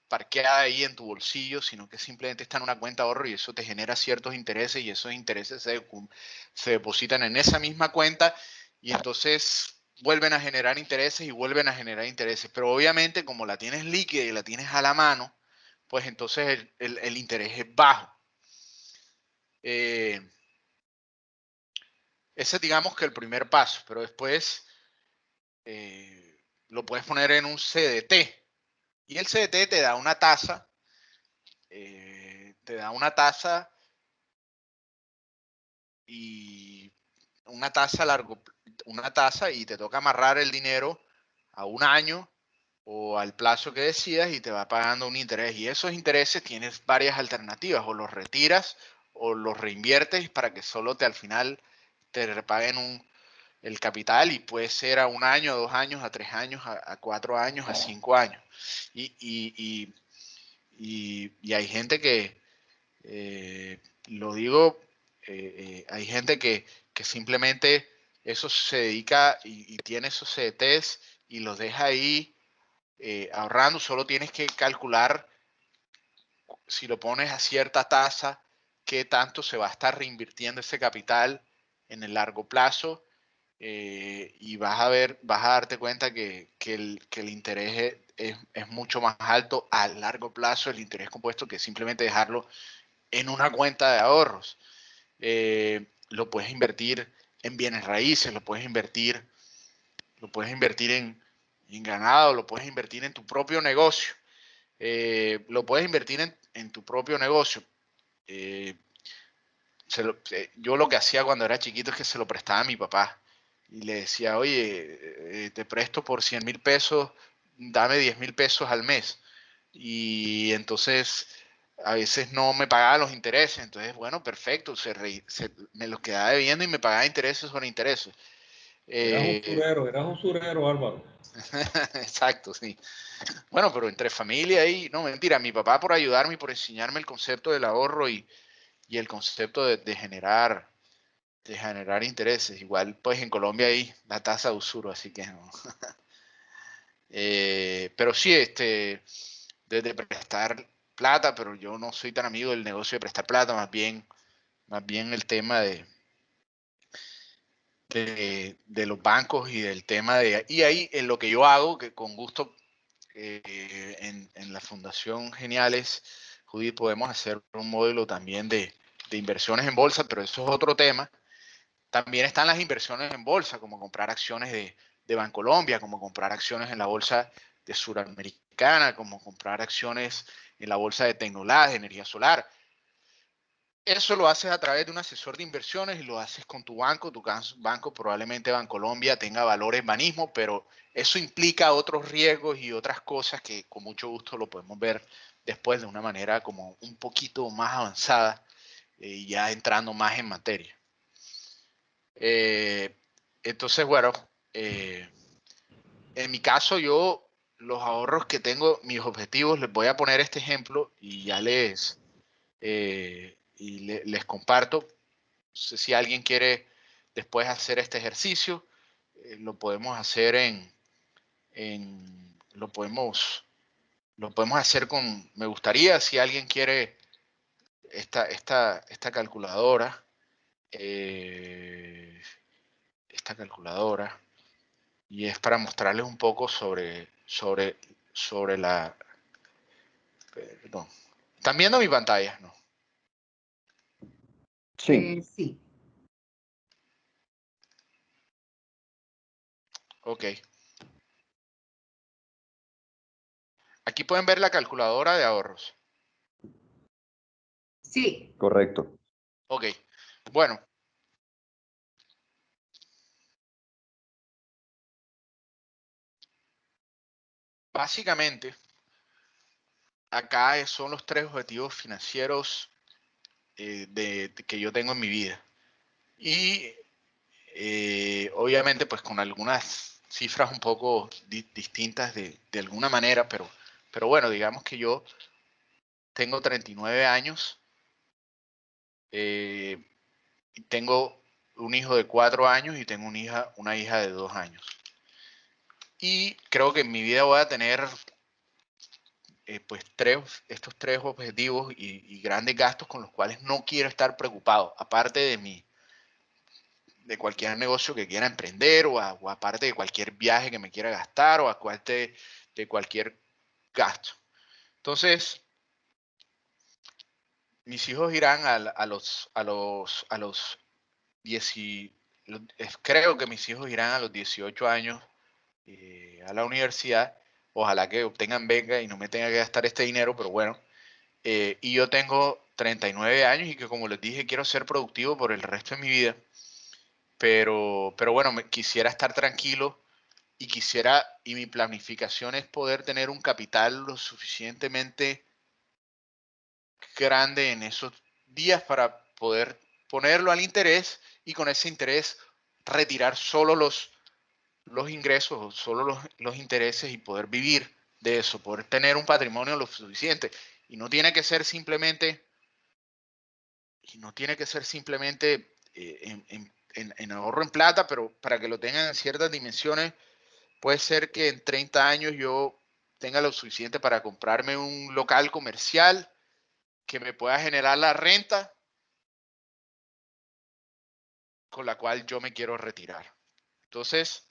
parqueada ahí en tu bolsillo, sino que simplemente está en una cuenta de ahorro y eso te genera ciertos intereses y esos intereses se depositan en esa misma cuenta y entonces vuelven a generar intereses y vuelven a generar intereses. Pero obviamente como la tienes líquida y la tienes a la mano, pues entonces el interés es bajo. Eh, Ese digamos que el primer paso, pero después lo puedes poner en un CDT. Y el CDT te da una tasa, y una tasa y te toca amarrar el dinero a un año o al plazo que decidas y te va pagando un interés. Y esos intereses tienes varias alternativas, o los retiras o los reinviertes para que solo al final te repaguen el capital, y puede ser a un año, a 2 años, a 3 años, a 4 años, a 5 años. Y hay gente que, lo digo, hay gente que simplemente eso se dedica y tiene esos CDTs y los deja ahí ahorrando. Solo tienes que calcular, si lo pones a cierta tasa, qué tanto se va a estar reinvirtiendo ese capital en el largo plazo, y vas a darte cuenta que el interés es mucho más alto a largo plazo, el interés compuesto, que simplemente dejarlo en una cuenta de ahorros. Lo puedes invertir en bienes raíces, lo puedes invertir en ganado, lo puedes invertir en tu propio negocio. Lo puedes invertir en tu propio negocio. Yo lo que hacía cuando era chiquito es que se lo prestaba a mi papá y le decía, oye, te presto por 100.000 pesos, dame 10.000 pesos al mes. Y entonces a veces no me pagaba los intereses. Entonces, bueno, perfecto, me los quedaba debiendo y me pagaba intereses sobre intereses. Eras un surero, Álvaro. Exacto, sí. Bueno, pero entre familia y, no, mentira, mi papá por ayudarme y por enseñarme el concepto del ahorro y el concepto de generar intereses. Igual, pues en Colombia hay la tasa de usuro, así que no. Pero sí, desde prestar plata, pero yo no soy tan amigo del negocio de prestar plata, más bien el tema de los bancos y del tema y ahí en lo que yo hago, que con gusto, en la Fundación Geniales, Judith, podemos hacer un modelo también de inversiones en bolsa, pero eso es otro tema. También están las inversiones en bolsa, como comprar acciones de Bancolombia, como comprar acciones en la bolsa de Suramericana, como comprar acciones en la bolsa de Tecnolab, de energía solar. Eso lo haces a través de un asesor de inversiones y lo haces con tu banco. Tu banco, probablemente Bancolombia, tenga valores banismo, pero eso implica otros riesgos y otras cosas que con mucho gusto lo podemos ver después de una manera como un poquito más avanzada, y ya entrando más en materia. Entonces, bueno, en mi caso, yo los ahorros que tengo, mis objetivos, les voy a poner este ejemplo y ya les comparto. No sé si alguien quiere después hacer este ejercicio, lo podemos hacer lo podemos hacer me gustaría, si alguien quiere esta calculadora, y es para mostrarles un poco sobre la... Perdón. ¿Están viendo mi pantalla? No. Sí. Sí. Ok. Aquí pueden ver la calculadora de ahorros. Sí. Correcto. Ok. Bueno. Básicamente, acá son los 3 objetivos financieros que yo tengo en mi vida. Y obviamente, pues con algunas cifras un poco distintas de alguna manera, pero bueno, digamos que yo tengo 39 años, tengo un hijo de 4 años y tengo una hija de 2 años. Y creo que en mi vida voy a tener pues estos 3 objetivos y grandes gastos con los cuales no quiero estar preocupado, aparte de cualquier negocio que quiera emprender, o aparte de cualquier viaje que me quiera gastar, o aparte de cualquier gasto. Entonces, mis hijos irán creo que mis hijos irán a los 18 años a la universidad. Ojalá que obtengan beca y no me tenga que gastar este dinero, pero bueno. Y yo tengo 39 años y que, como les dije, quiero ser productivo por el resto de mi vida. Pero bueno, quisiera estar tranquilo y mi planificación es poder tener un capital lo suficientemente grande en esos días para poder ponerlo al interés y con ese interés retirar solo los ingresos, solo los intereses y poder vivir de eso, poder tener un patrimonio lo suficiente. Y no tiene que ser simplemente, en ahorro en plata, pero para que lo tengan en ciertas dimensiones, puede ser que en 30 años yo tenga lo suficiente para comprarme un local comercial que me pueda generar la renta con la cual yo me quiero retirar. Entonces,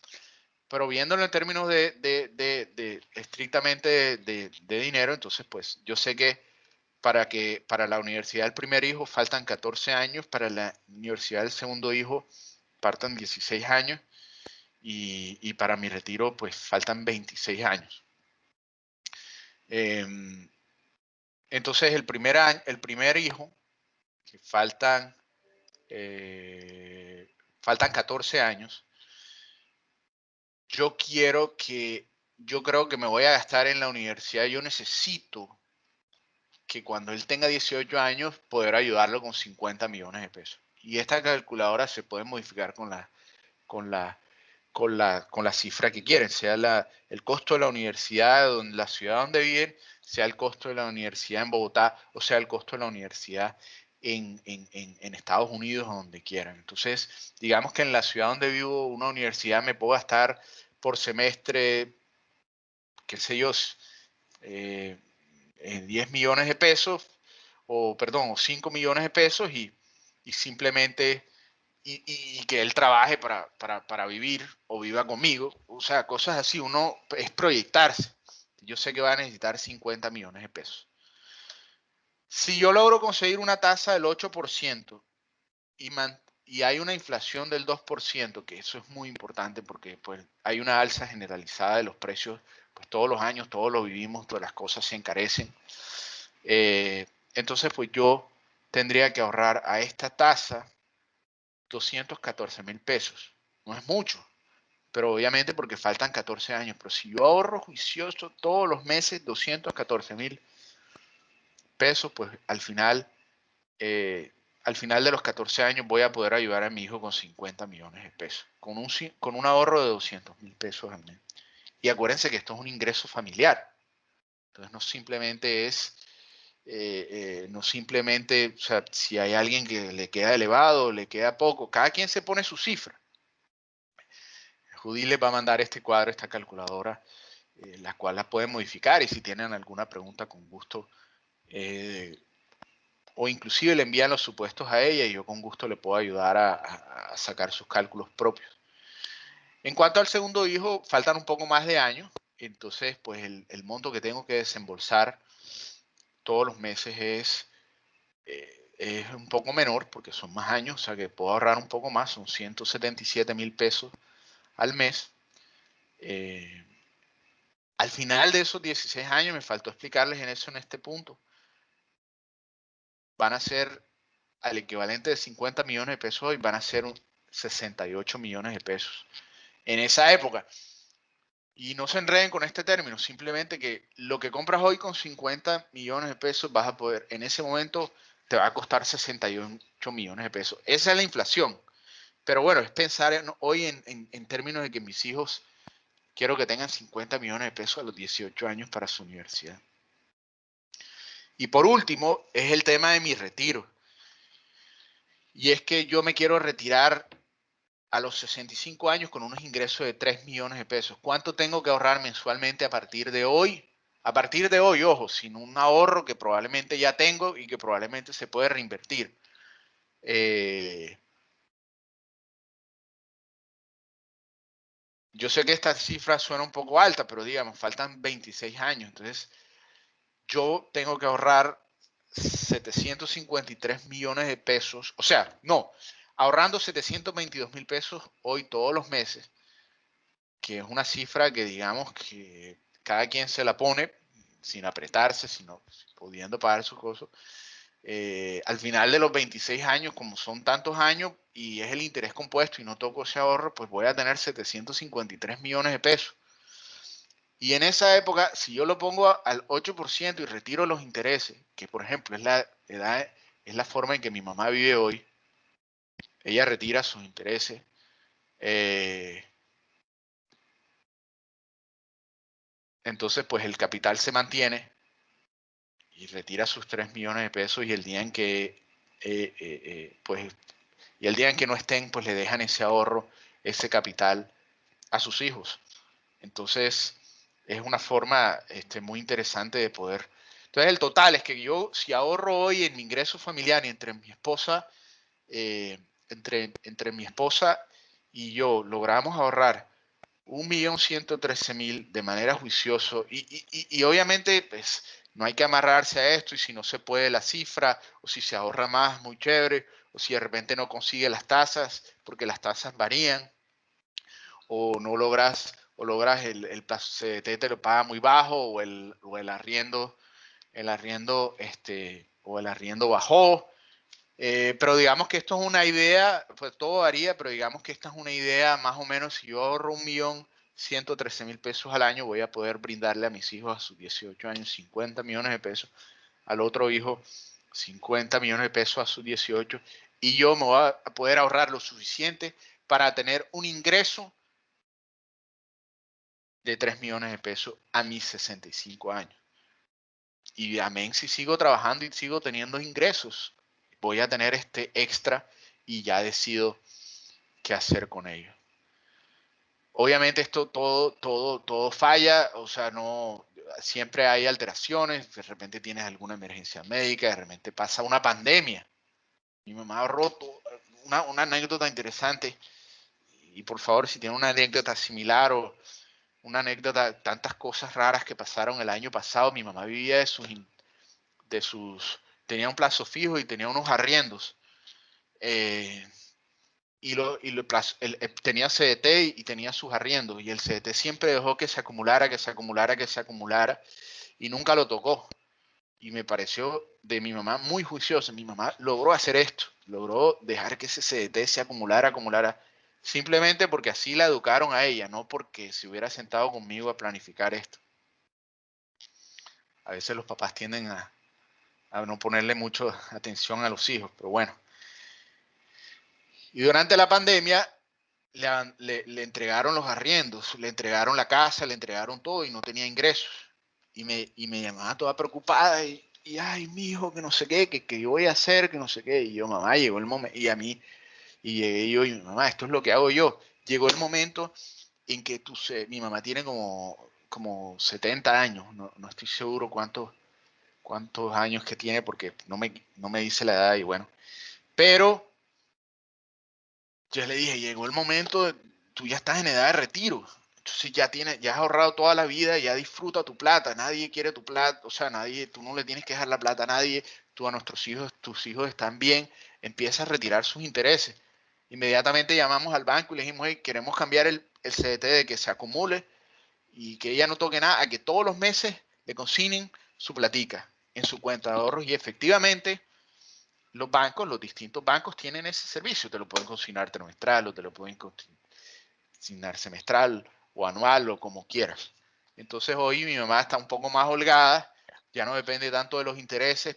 pero viéndolo en términos de estrictamente de dinero, entonces pues yo sé que para la universidad del primer hijo faltan 14 años, para la universidad del segundo hijo faltan 16 años y para mi retiro pues faltan 26 años. Entonces el primer hijo, que faltan 14 años, yo creo que me voy a gastar en la universidad. Yo necesito que cuando él tenga 18 años poder ayudarlo con 50 millones de pesos. Y esta calculadora se puede modificar con la cifra que quieren, sea el costo de la universidad en la ciudad donde viven, sea el costo de la universidad en Bogotá, o sea el costo de la universidad en Estados Unidos o donde quieran. Entonces, digamos que en la ciudad donde vivo, una universidad me puedo gastar por semestre, qué sé yo, 10 millones de pesos, o 5 millones de pesos y simplemente y que él trabaje para vivir o viva conmigo. O sea, cosas así. Uno es proyectarse. Yo sé que va a necesitar 50 millones de pesos. Si yo logro conseguir una tasa del 8% y hay una inflación del 2%, que eso es muy importante porque pues, hay una alza generalizada de los precios, pues todos los años, todos lo vivimos, todas las cosas se encarecen. Entonces, pues yo tendría que ahorrar a esta tasa 214,000 pesos. No es mucho, pero obviamente porque faltan 14 años. Pero si yo ahorro juicioso todos los meses 214,000 pesos, pues al final de los 14 años voy a poder ayudar a mi hijo con 50 millones de pesos, con un ahorro de 200,000 pesos al mes. Y acuérdense que esto es un ingreso familiar. Entonces no simplemente o sea, si hay alguien que le queda elevado, le queda poco, cada quien se pone su cifra. Judy les va a mandar este cuadro, esta calculadora, la cual la pueden modificar y si tienen alguna pregunta con gusto, o inclusive le envían los supuestos a ella y yo con gusto le puedo ayudar a sacar sus cálculos propios. En cuanto al segundo hijo, faltan un poco más de años, entonces pues el monto que tengo que desembolsar todos los meses es un poco menor porque son más años, o sea que puedo ahorrar un poco más, son 177,000 pesos al mes. Al final de esos 16 años, me faltó explicarles en este punto, van a ser al equivalente de 50 millones de pesos hoy, van a ser 68 millones de pesos en esa época. Y no se enreden con este término, simplemente que lo que compras hoy con 50 millones de pesos vas a poder, en ese momento te va a costar 68 millones de pesos. Esa es la inflación. Pero bueno, es pensar hoy en términos de que mis hijos quiero que tengan 50 millones de pesos a los 18 años para su universidad. Y por último, es el tema de mi retiro. Y es que yo me quiero retirar a los 65 años con unos ingresos de 3 millones de pesos. ¿Cuánto tengo que ahorrar mensualmente a partir de hoy? A partir de hoy, ojo, sin un ahorro que probablemente ya tengo y que probablemente se puede reinvertir. Yo sé que esta cifra suena un poco alta, pero digamos, faltan 26 años. Entonces, yo tengo que ahorrar 753 millones de pesos. O sea, no, ahorrando 722,000 pesos hoy todos los meses. que es una cifra que digamos que cada quien se la pone sin apretarse, sino pudiendo pagar sus cosas. Al final de los 26 años, como son tantos años y es el interés compuesto y no toco ese ahorro, pues voy a tener 753 millones de pesos. Y en esa época, si yo lo pongo al 8% y retiro los intereses, que por ejemplo es la forma en que mi mamá vive hoy, ella retira sus intereses. Entonces, pues el capital se mantiene y retira sus 3 millones de pesos y el día en que, pues, y el día en que no estén, pues le dejan ese ahorro, ese capital a sus hijos. Entonces, es una forma muy interesante de poder. Entonces, el total es que yo, si ahorro hoy en mi ingreso familiar y entre mi esposa, entre mi esposa y yo logramos ahorrar 1.113.000 de manera juiciosa y obviamente pues no hay que amarrarse a esto y si no se puede la cifra o si se ahorra más muy chévere o si de repente no consigue las tasas porque las tasas varían o no logras el plazo CDT te lo paga muy bajo o el arriendo bajó. Pero digamos que esto es una idea, pues todo varía, pero digamos que esta es una idea más o menos, si yo ahorro 1.113.000 pesos al año, voy a poder brindarle a mis hijos a sus 18 años 50 millones de pesos, al otro hijo 50 millones de pesos a sus 18, y yo me voy a poder ahorrar lo suficiente para tener un ingreso de 3 millones de pesos a mis 65 años. Y amén, si sigo trabajando y sigo teniendo ingresos, voy a tener este extra y ya decido qué hacer con ello. Obviamente esto todo falla, o sea, no, siempre hay alteraciones, de repente tienes alguna emergencia médica, de repente pasa una pandemia. Mi mamá ha roto una anécdota interesante y por favor, si tiene una anécdota similar o una anécdota, tantas cosas raras que pasaron el año pasado, mi mamá vivía tenía un plazo fijo y tenía unos arriendos. Tenía CDT y tenía sus arriendos y el CDT siempre dejó que se acumulara y nunca lo tocó. Y me pareció de mi mamá muy juiciosa. Mi mamá logró hacer esto, logró dejar que ese CDT se acumulara, simplemente porque así la educaron a ella, no porque se hubiera sentado conmigo a planificar esto. A veces los papás tienden a no ponerle mucho atención a los hijos, pero bueno. Y durante la pandemia le entregaron los arriendos, le entregaron la casa, le entregaron todo y no tenía ingresos. Y me llamaba toda preocupada y ay, mi hijo, que no sé qué, que yo voy a hacer, que no sé qué. Y yo, mamá, llegó el momento, y llegué yo y mamá, esto es lo que hago yo. Llegó el momento en que mi mamá tiene como 70 años, no estoy seguro cuántos años que tiene porque no me dice la edad y bueno. Pero yo le dije, llegó el momento, tú ya estás en edad de retiro. Entonces ya has ahorrado toda la vida, ya disfruta tu plata, nadie quiere tu plata, o sea, tú no le tienes que dejar la plata a nadie, tú a nuestros hijos, tus hijos están bien, empieza a retirar sus intereses. Inmediatamente llamamos al banco y le dijimos, hey, queremos cambiar el CDT de que se acumule y que ella no toque nada, a que todos los meses le consignen su platica en su cuenta de ahorros y efectivamente los distintos bancos tienen ese servicio, te lo pueden consignar trimestral o te lo pueden consignar semestral o anual o como quieras. Entonces hoy mi mamá está un poco más holgada, ya no depende tanto de los intereses,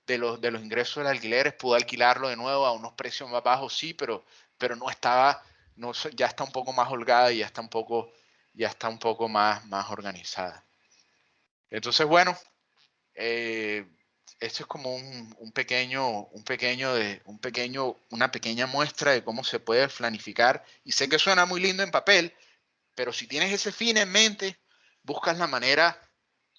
de los ingresos del alquileres, pudo alquilarlo de nuevo a unos precios más bajos, sí, pero ya está un poco más holgada y ya está un poco más organizada. Entonces, bueno, esto es como una pequeña muestra de cómo se puede planificar. Y sé que suena muy lindo en papel, pero si tienes ese fin en mente, buscas la manera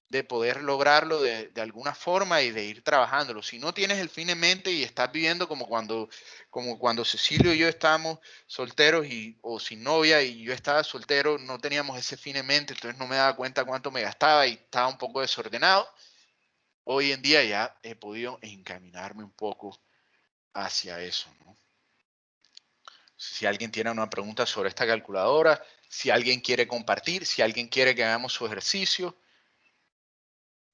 de poder lograrlo de alguna forma y de ir trabajándolo. Si no tienes el fin en mente y estás viviendo como cuando Cecilio y yo estábamos solteros o sin novia y yo estaba soltero, no teníamos ese fin en mente, entonces no me daba cuenta cuánto me gastaba y estaba un poco desordenado. Hoy en día ya he podido encaminarme un poco hacia eso, ¿no? Si alguien tiene una pregunta sobre esta calculadora, si alguien quiere compartir, si alguien quiere que hagamos su ejercicio,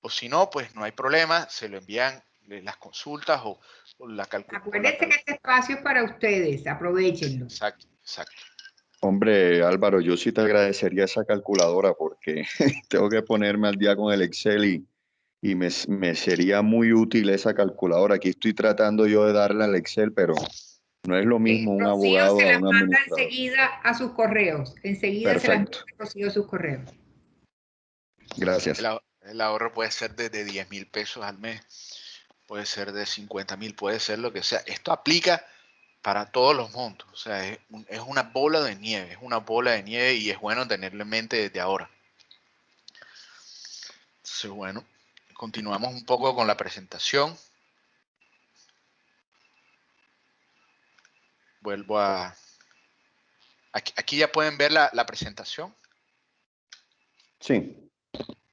o si no, pues no hay problema, se lo envían las consultas o la calculación. Acuérdense que este espacio es para ustedes, aprovechenlo. Exacto, exacto. Hombre, Álvaro, yo sí te agradecería esa calculadora porque tengo que ponerme al día con el Excel y me sería muy útil esa calculadora. Aquí estoy tratando yo de darle al Excel, pero no es lo mismo un Rocío abogado se a las un manda administrador. enseguida a sus correos. Enseguida se las manda Perfecto. Rocío a sus correos. Gracias. El ahorro puede ser desde 10,000 pesos al mes, puede ser de 50,000, puede ser lo que sea. Esto aplica para todos los montos. O sea, es una bola de nieve, es una bola de nieve y es bueno tenerlo en mente desde ahora. Entonces, bueno, continuamos un poco con la presentación. Vuelvo a... Aquí ya pueden ver la presentación. Sí.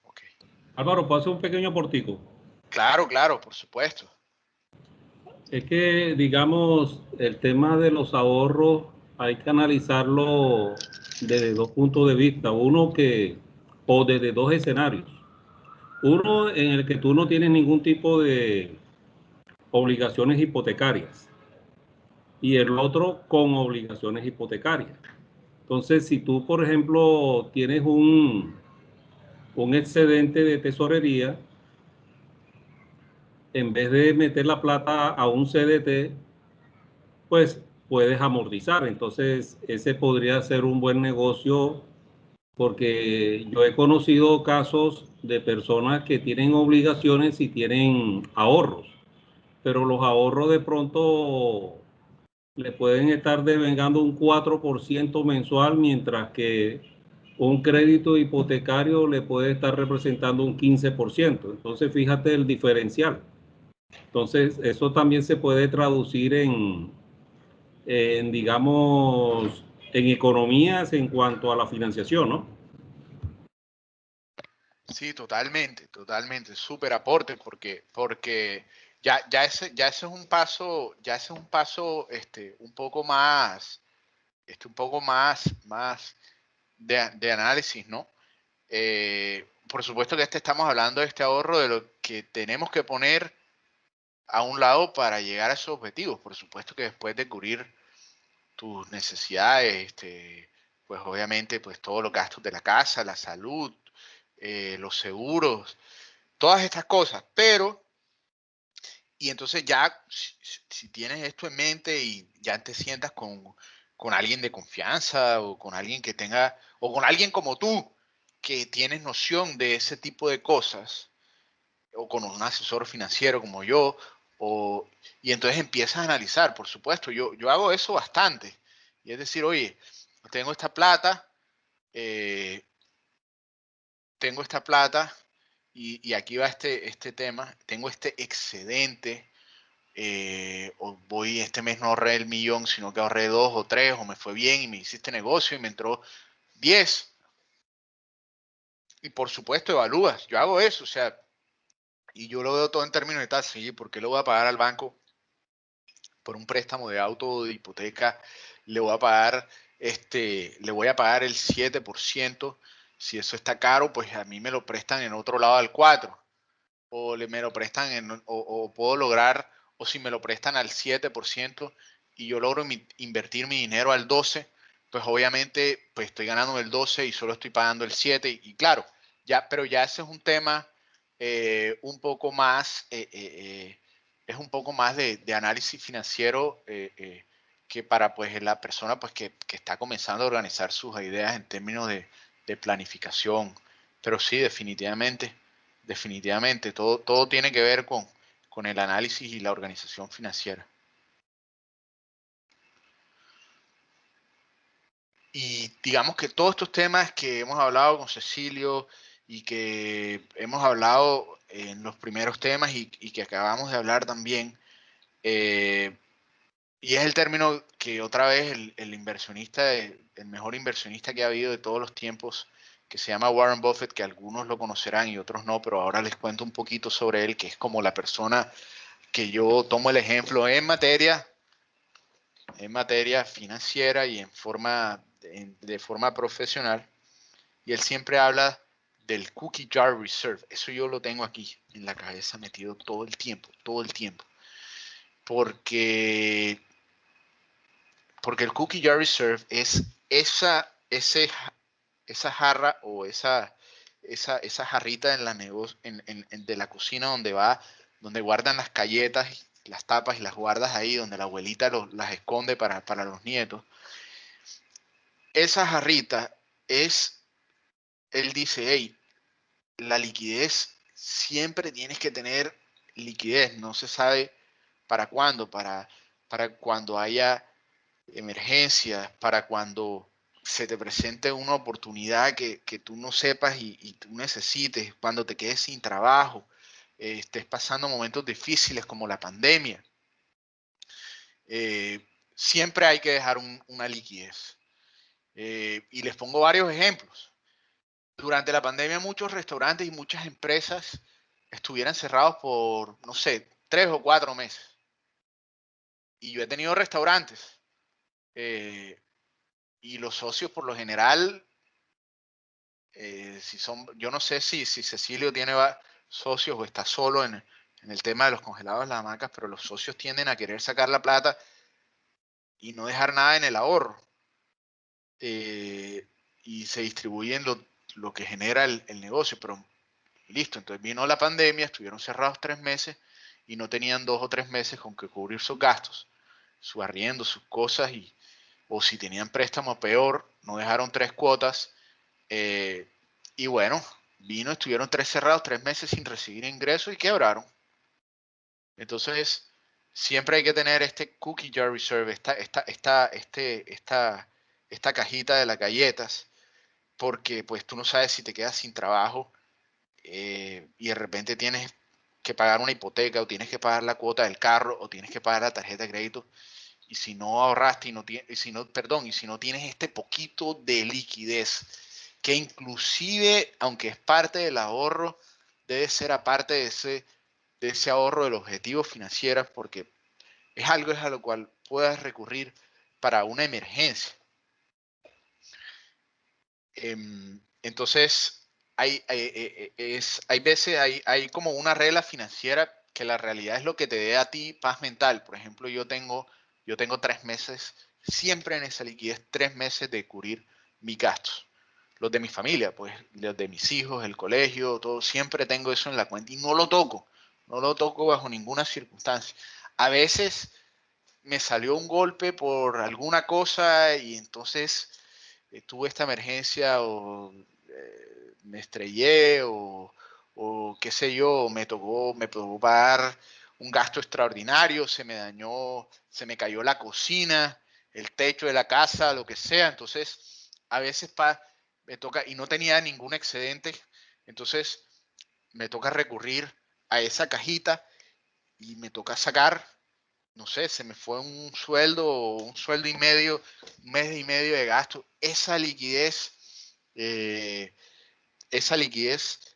Okay. Álvaro, ¿puedo hacer un pequeño aportico? Claro, claro, por supuesto. Es que, digamos, el tema de los ahorros hay que analizarlo desde dos puntos de vista. O desde dos escenarios. Uno en el que tú no tienes ningún tipo de obligaciones hipotecarias y el otro con obligaciones hipotecarias. Entonces, si tú, por ejemplo, tienes un excedente de tesorería, en vez de meter la plata a un CDT, pues puedes amortizar. Entonces, ese podría ser un buen negocio porque yo he conocido casos de personas que tienen obligaciones y tienen ahorros, pero los ahorros de pronto le pueden estar devengando un 4% mensual, mientras que un crédito hipotecario le puede estar representando un 15%. Entonces, fíjate el diferencial. Entonces, eso también se puede traducir digamos, en economías en cuanto a la financiación, ¿no? Sí, totalmente, totalmente, súper aporte, porque ya ese es un paso, un poco más de análisis, ¿no? Por supuesto que estamos hablando de este ahorro de lo que tenemos que poner a un lado para llegar a esos objetivos. Por supuesto que después de cubrir tus necesidades, pues obviamente pues todos los gastos de la casa, la salud, los seguros, todas estas cosas, pero, y entonces ya, si tienes esto en mente y ya te sientas con alguien de confianza o con alguien que tenga, o con alguien como tú, que tienes noción de ese tipo de cosas, o con un asesor financiero como yo, y entonces empiezas a analizar, por supuesto, yo hago eso bastante, y es decir, oye, tengo esta plata, eh, tengo esta plata, y aquí va este tema, tengo este excedente, o este mes no ahorré el millón, sino que ahorré 2 o 3, o me fue bien y me hice este negocio y me entró 10. Y por supuesto evalúas, yo hago eso, o sea, y yo lo veo todo en términos de tasa, ¿sí? ¿Por qué lo voy a pagar al banco por un préstamo de auto o de hipoteca? Le voy a pagar, le voy a pagar el 7%. Si eso está caro, pues a mí me lo prestan en otro lado al 4%. Me lo prestan o puedo lograr, o si me lo prestan al 7% y yo logro invertir mi dinero al 12%, pues obviamente pues estoy ganando el 12% y solo estoy pagando el 7%. Y claro, pero ya ese es un tema un poco más, es un poco más de análisis financiero, que para pues la persona pues que está comenzando a organizar sus ideas en términos de planificación. Pero sí, definitivamente. Definitivamente, todo tiene que ver con el análisis y la organización financiera. Y digamos que todos estos temas que hemos hablado con Cecilio y que hemos hablado en los primeros temas y que acabamos de hablar también, y es el término que otra vez el inversionista, el mejor inversionista que ha habido de todos los tiempos, que se llama Warren Buffett, que algunos lo conocerán y otros no, pero ahora les cuento un poquito sobre él, que es como la persona que yo tomo el ejemplo en materia financiera y en forma de forma profesional, y él siempre habla del Cookie Jar Reserve. Eso yo lo tengo aquí en la cabeza metido todo el tiempo, porque el Cookie Jar Reserve es esa jarra o esa jarrita en la de la cocina donde guardan las galletas, las tapas y las guardas ahí, donde la abuelita las esconde para los nietos. Esa jarrita él dice, hey, la liquidez, siempre tienes que tener liquidez, no se sabe para cuándo, para cuando haya emergencias, para cuando se te presente una oportunidad que tú no sepas y tú necesites, cuando te quedes sin trabajo, estés pasando momentos difíciles como la pandemia. Siempre hay que dejar una liquidez. Y les pongo varios ejemplos. Durante la pandemia muchos restaurantes y muchas empresas estuvieran cerrados por, no sé, 3 o 4 meses. Y yo he tenido restaurantes y los socios por lo general, yo no sé si Cecilio tiene socios o está solo en el tema de los congelados, las hamacas, pero los socios tienden a querer sacar la plata y no dejar nada en el ahorro. Y se distribuyen lo que genera el negocio, pero listo, entonces vino la pandemia, estuvieron cerrados 3 meses y no tenían 2 o 3 meses con que cubrir sus gastos, su arriendo, sus cosas, o si tenían préstamo peor, no dejaron 3 cuotas, y bueno, estuvieron 3 cerrados, 3 meses sin recibir ingresos y quebraron. Entonces, siempre hay que tener este Cookie Jar Reserve, esta cajita de las galletas, porque pues tú no sabes si te quedas sin trabajo y de repente tienes que pagar una hipoteca o tienes que pagar la cuota del carro o tienes que pagar la tarjeta de crédito, y si no ahorraste y si no tienes este poquito de liquidez, que inclusive, aunque es parte del ahorro, debe ser aparte de ese ahorro del objetivo financiero, porque es a lo cual puedas recurrir para una emergencia. Entonces, hay veces hay como una regla financiera que la realidad es lo que te dé a ti paz mental. Por ejemplo, yo tengo 3 meses siempre en esa liquidez, 3 meses de cubrir mis gastos. Los de mi familia, pues los de mis hijos, el colegio, todo, siempre tengo eso en la cuenta y no lo toco bajo ninguna circunstancia. A veces me salió un golpe por alguna cosa y entonces tuve esta emergencia o me estrellé o qué sé yo, me tocó pagar un gasto extraordinario, se me cayó la cocina, el techo de la casa, lo que sea. Entonces, a veces me toca, y no tenía ningún excedente, entonces me toca recurrir a esa cajita y me toca sacar, no sé, se me fue un sueldo y medio, un mes y medio de gasto. Esa liquidez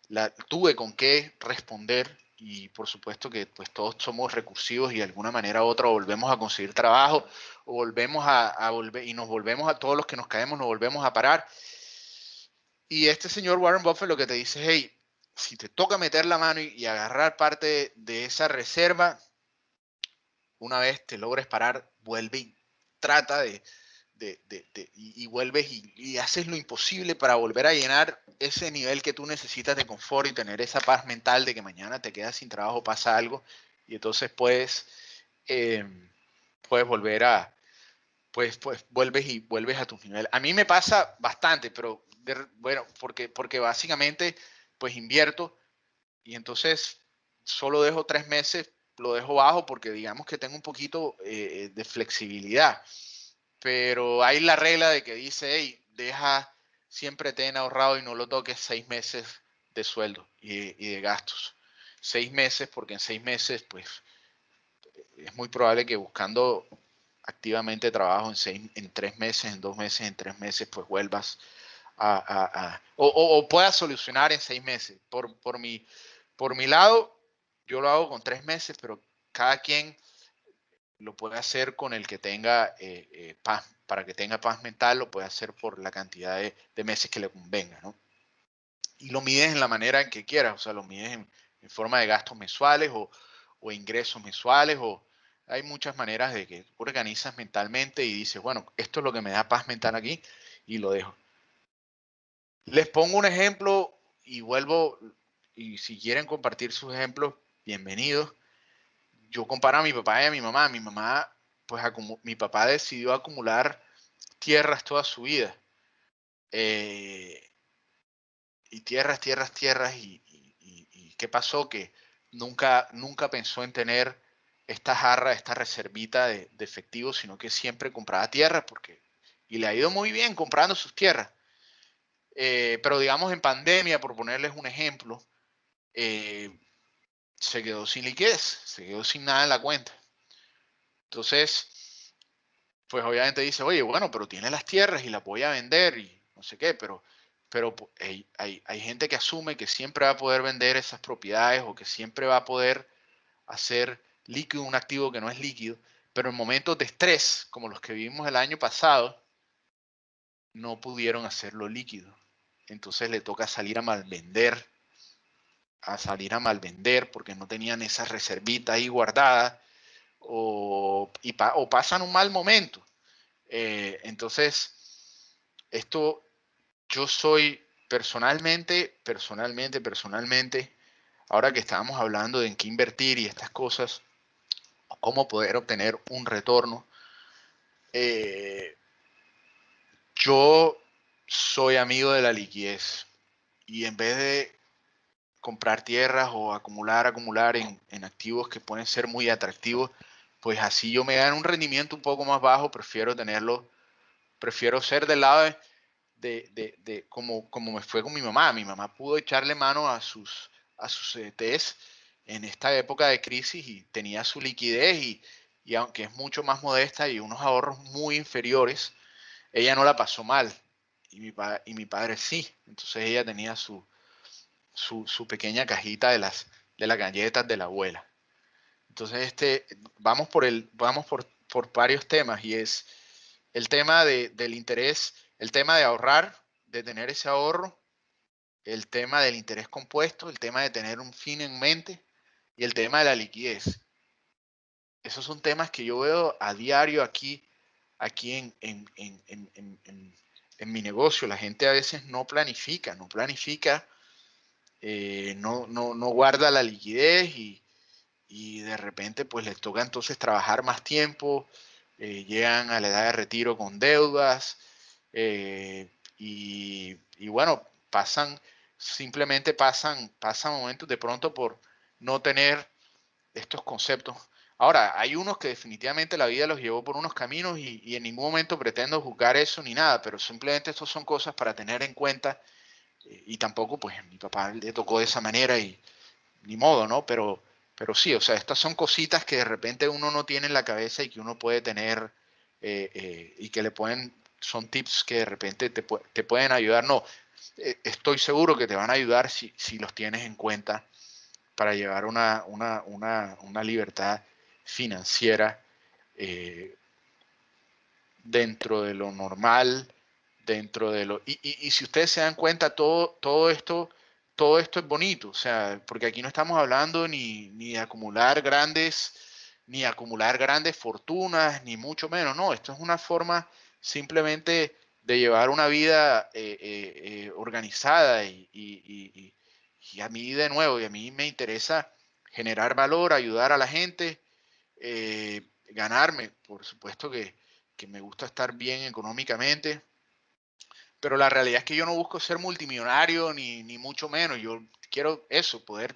la tuve con qué responder, y por supuesto que pues todos somos recursivos y de alguna manera u otra volvemos a conseguir trabajo o volvemos a volver y nos volvemos a todos los que nos caemos, nos volvemos a parar. Y este señor Warren Buffett lo que te dice es, hey, si te toca meter la mano y agarrar parte de esa reserva, una vez te logres parar, vuelve y trata y vuelves y haces lo imposible para volver a llenar ese nivel que tú necesitas de confort y tener esa paz mental de que mañana te quedas sin trabajo, pasa algo, y entonces puedes volver pues vuelves a tu nivel. A mí me pasa bastante, pero bueno, porque básicamente pues invierto y entonces solo dejo 3 meses, lo dejo bajo porque digamos que tengo un poquito de flexibilidad. Pero hay la regla de que dice, hey, siempre ten ahorrado y no lo toques 6 meses de sueldo y de gastos. 6 meses, porque en 6 meses, pues, es muy probable que buscando activamente trabajo en 3 meses, en 2 meses, en 3 meses, pues vuelvas o puedas solucionar en 6 meses. Por mi lado, yo lo hago con 3 meses, pero cada quien lo puede hacer con el que tenga paz, para que tenga paz mental, lo puede hacer por la cantidad de meses que le convenga, ¿no? Y lo mides en la manera en que quieras, o sea, lo mides en forma de gastos mensuales o ingresos mensuales, o hay muchas maneras de que tú organizas mentalmente y dices, bueno, esto es lo que me da paz mental aquí y lo dejo. Les pongo un ejemplo y vuelvo, y si quieren compartir sus ejemplos, bienvenidos. Yo comparo a mi papá y a mi mamá. Mi mamá, pues mi papá decidió acumular tierras toda su vida. Y tierras, tierras, tierras. Y ¿qué pasó? Que nunca pensó en tener esta jarra, esta reservita de efectivo, sino que siempre compraba tierras y le ha ido muy bien comprando sus tierras. Pero digamos en pandemia, por ponerles un ejemplo, se quedó sin liquidez, se quedó sin nada en la cuenta. Entonces, pues obviamente dice, oye, bueno, pero tiene las tierras y las voy a vender y no sé qué, pero hay gente que asume que siempre va a poder vender esas propiedades o que siempre va a poder hacer líquido un activo que no es líquido, pero en momentos de estrés, como los que vivimos el año pasado, no pudieron hacerlo líquido. Entonces le toca salir a malvender porque no tenían esa reservita ahí guardada o pasan un mal momento. Entonces, esto yo soy personalmente, ahora que estábamos hablando de en qué invertir y estas cosas, cómo poder obtener un retorno, yo soy amigo de la liquidez y en vez de comprar tierras o acumular en activos que pueden ser muy atractivos, pues así yo me gano un rendimiento un poco más bajo, prefiero ser del lado como me fue con mi mamá. Mi mamá pudo echarle mano a sus CDTs en esta época de crisis y tenía su liquidez y aunque es mucho más modesta y unos ahorros muy inferiores, ella no la pasó mal y mi padre sí. Entonces ella tenía su pequeña cajita de las galletas de la abuela. Entonces vamos por varios temas y es el tema del interés, el tema de ahorrar, de tener ese ahorro, el tema del interés compuesto, el tema de tener un fin en mente y el tema de la liquidez. Esos son temas que yo veo a diario aquí en mi negocio. La gente a veces no planifica, no guarda la liquidez y de repente pues les toca entonces trabajar más tiempo, llegan a la edad de retiro con deudas y bueno, pasan momentos de pronto por no tener estos conceptos. Ahora, hay unos que definitivamente la vida los llevó por unos caminos y en ningún momento pretendo juzgar eso ni nada, pero simplemente estos son cosas para tener en cuenta y tampoco pues a mi papá le tocó de esa manera y ni modo, ¿no? Pero sí, o sea, estas son cositas que de repente uno no tiene en la cabeza y que uno puede tener y que son tips que de repente te pueden ayudar. No, estoy seguro que te van a ayudar si los tienes en cuenta para llevar una libertad financiera dentro de lo normal, dentro de lo... Y si ustedes se dan cuenta, todo esto es bonito, o sea, porque aquí no estamos hablando ni de ni acumular grandes fortunas, ni mucho menos, no, esto es una forma simplemente de llevar una vida organizada y a mí de nuevo, y a mí me interesa generar valor, ayudar a la gente, ganarme, por supuesto que me gusta estar bien económicamente, pero la realidad es que yo no busco ser multimillonario ni mucho menos. Yo quiero eso, poder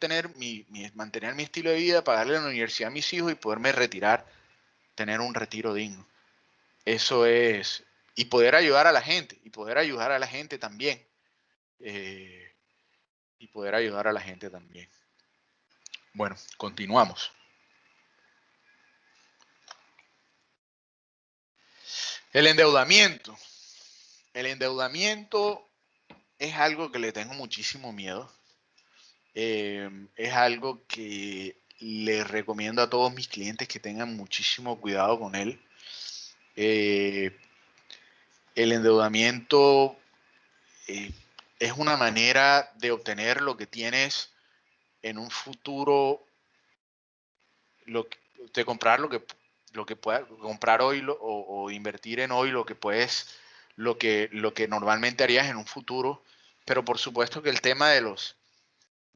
mantener mi estilo de vida, pagarle la universidad a mis hijos y poderme retirar, tener un retiro digno. Eso es, y poder ayudar a la gente, y poder ayudar a la gente también. Y poder ayudar a la gente también. Bueno, continuamos. El endeudamiento. El endeudamiento es algo que le tengo muchísimo miedo. Es algo que les recomiendo a todos mis clientes que tengan muchísimo cuidado con él. El endeudamiento es una manera de obtener lo que tienes en un futuro, de comprar lo que puedas comprar hoy o invertir en hoy lo que puedes, lo que normalmente harías en un futuro. Pero por supuesto que el tema de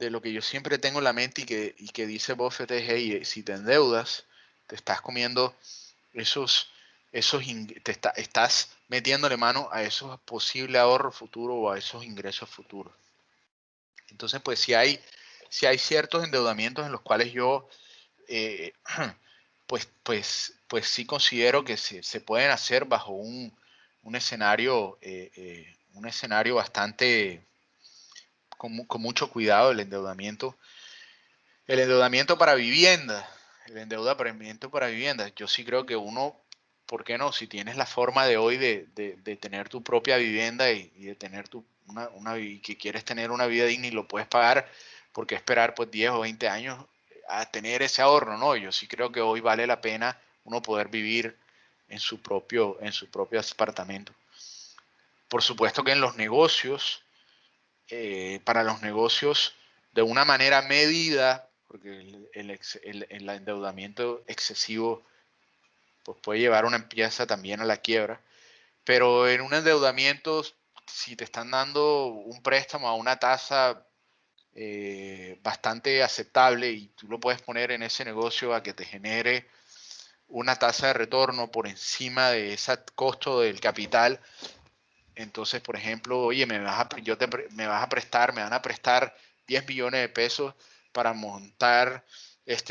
lo que yo siempre tengo en la mente y que dice Buffett es, hey, si te endeudas, te estás comiendo estás metiéndole mano a esos posibles ahorros futuros o a esos ingresos futuros. Entonces, pues si hay ciertos endeudamientos en los cuales yo pues sí considero que se pueden hacer bajo un escenario bastante con mucho cuidado. El endeudamiento para vivienda, yo sí creo que uno, ¿por qué no? Si tienes la forma de hoy de tener tu propia vivienda y de tener y que quieres tener una vida digna y lo puedes pagar, ¿por qué esperar pues 10 o 20 años a tener ese ahorro? No, yo sí creo que hoy vale la pena uno poder vivir en su propio apartamento. Por supuesto que en los negocios, para los negocios, de una manera medida, porque el endeudamiento excesivo pues puede llevar a una empresa también a la quiebra, pero en un endeudamiento, si te están dando un préstamo a una tasa bastante aceptable y tú lo puedes poner en ese negocio a que te genere una tasa de retorno por encima de ese costo del capital, entonces, por ejemplo, oye, me van a prestar 10 millones de pesos para montar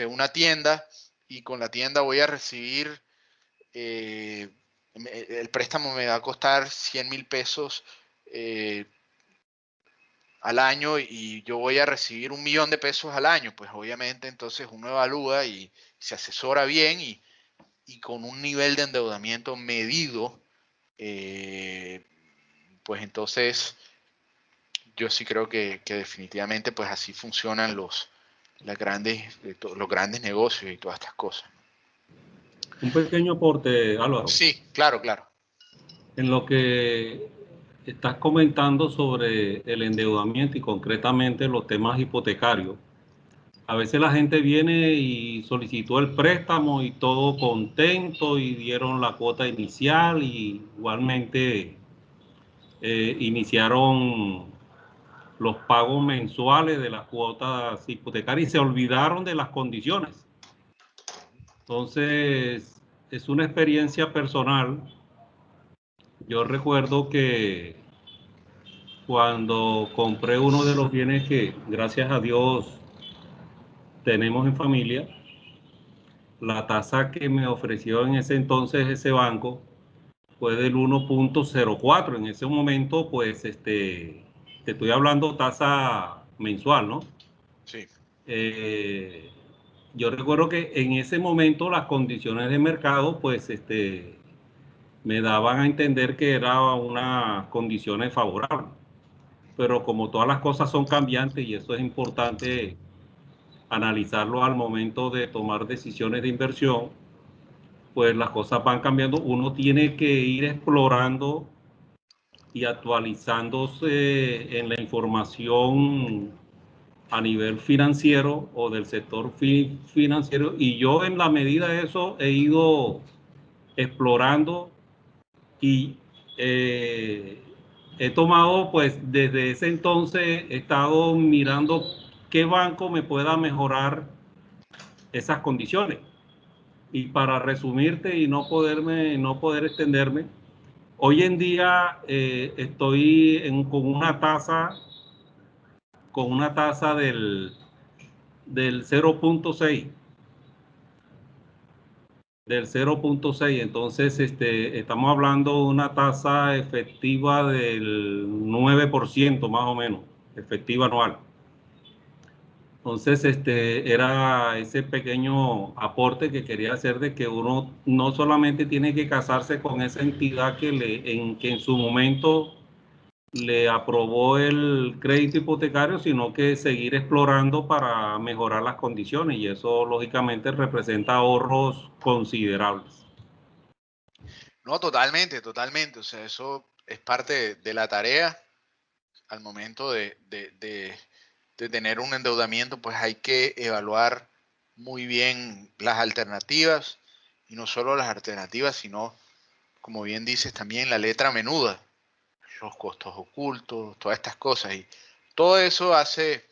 una tienda, y con la tienda voy a recibir, el préstamo me va a costar 100,000 pesos al año y yo voy a recibir 1,000,000 de pesos al año. Pues obviamente entonces uno evalúa y se asesora bien y con un nivel de endeudamiento medido, pues entonces yo sí creo que definitivamente pues así funcionan los grandes negocios y todas estas cosas. Un pequeño aporte, Álvaro. Sí, claro. En lo que estás comentando sobre el endeudamiento y concretamente los temas hipotecarios, a veces la gente viene y solicitó el préstamo y todo contento y dieron la cuota inicial y igualmente iniciaron los pagos mensuales de las cuotas hipotecarias y se olvidaron de las condiciones. Entonces, es una experiencia personal. Yo recuerdo que cuando compré uno de los bienes que, gracias a Dios, tenemos en familia, la tasa que me ofreció en ese entonces ese banco fue del 1.04. En ese momento, pues, te estoy hablando tasa mensual, ¿no? Sí. Yo recuerdo que en ese momento las condiciones de mercado, pues, me daban a entender que era unas condiciones favorables. Pero como todas las cosas son cambiantes y eso es importante analizarlo al momento de tomar decisiones de inversión, pues las cosas van cambiando. Uno tiene que ir explorando y actualizándose en la información a nivel financiero o del sector financiero, y yo en la medida de eso he ido explorando y he tomado, pues desde ese entonces he estado mirando qué banco me pueda mejorar esas condiciones. Y para resumirte y no poder extenderme, hoy en día estoy con una tasa del 0.6. Entonces estamos hablando de una tasa efectiva del 9% más o menos, efectiva anual. Entonces era ese pequeño aporte que quería hacer, de que uno no solamente tiene que casarse con esa entidad que en su momento le aprobó el crédito hipotecario, sino que seguir explorando para mejorar las condiciones, y eso lógicamente representa ahorros considerables. No, totalmente, totalmente. O sea, eso es parte de la tarea. Al momento de tener un endeudamiento, pues hay que evaluar muy bien las alternativas, y no solo las alternativas, sino, como bien dices, también la letra menuda, los costos ocultos, todas estas cosas. Y todo eso hace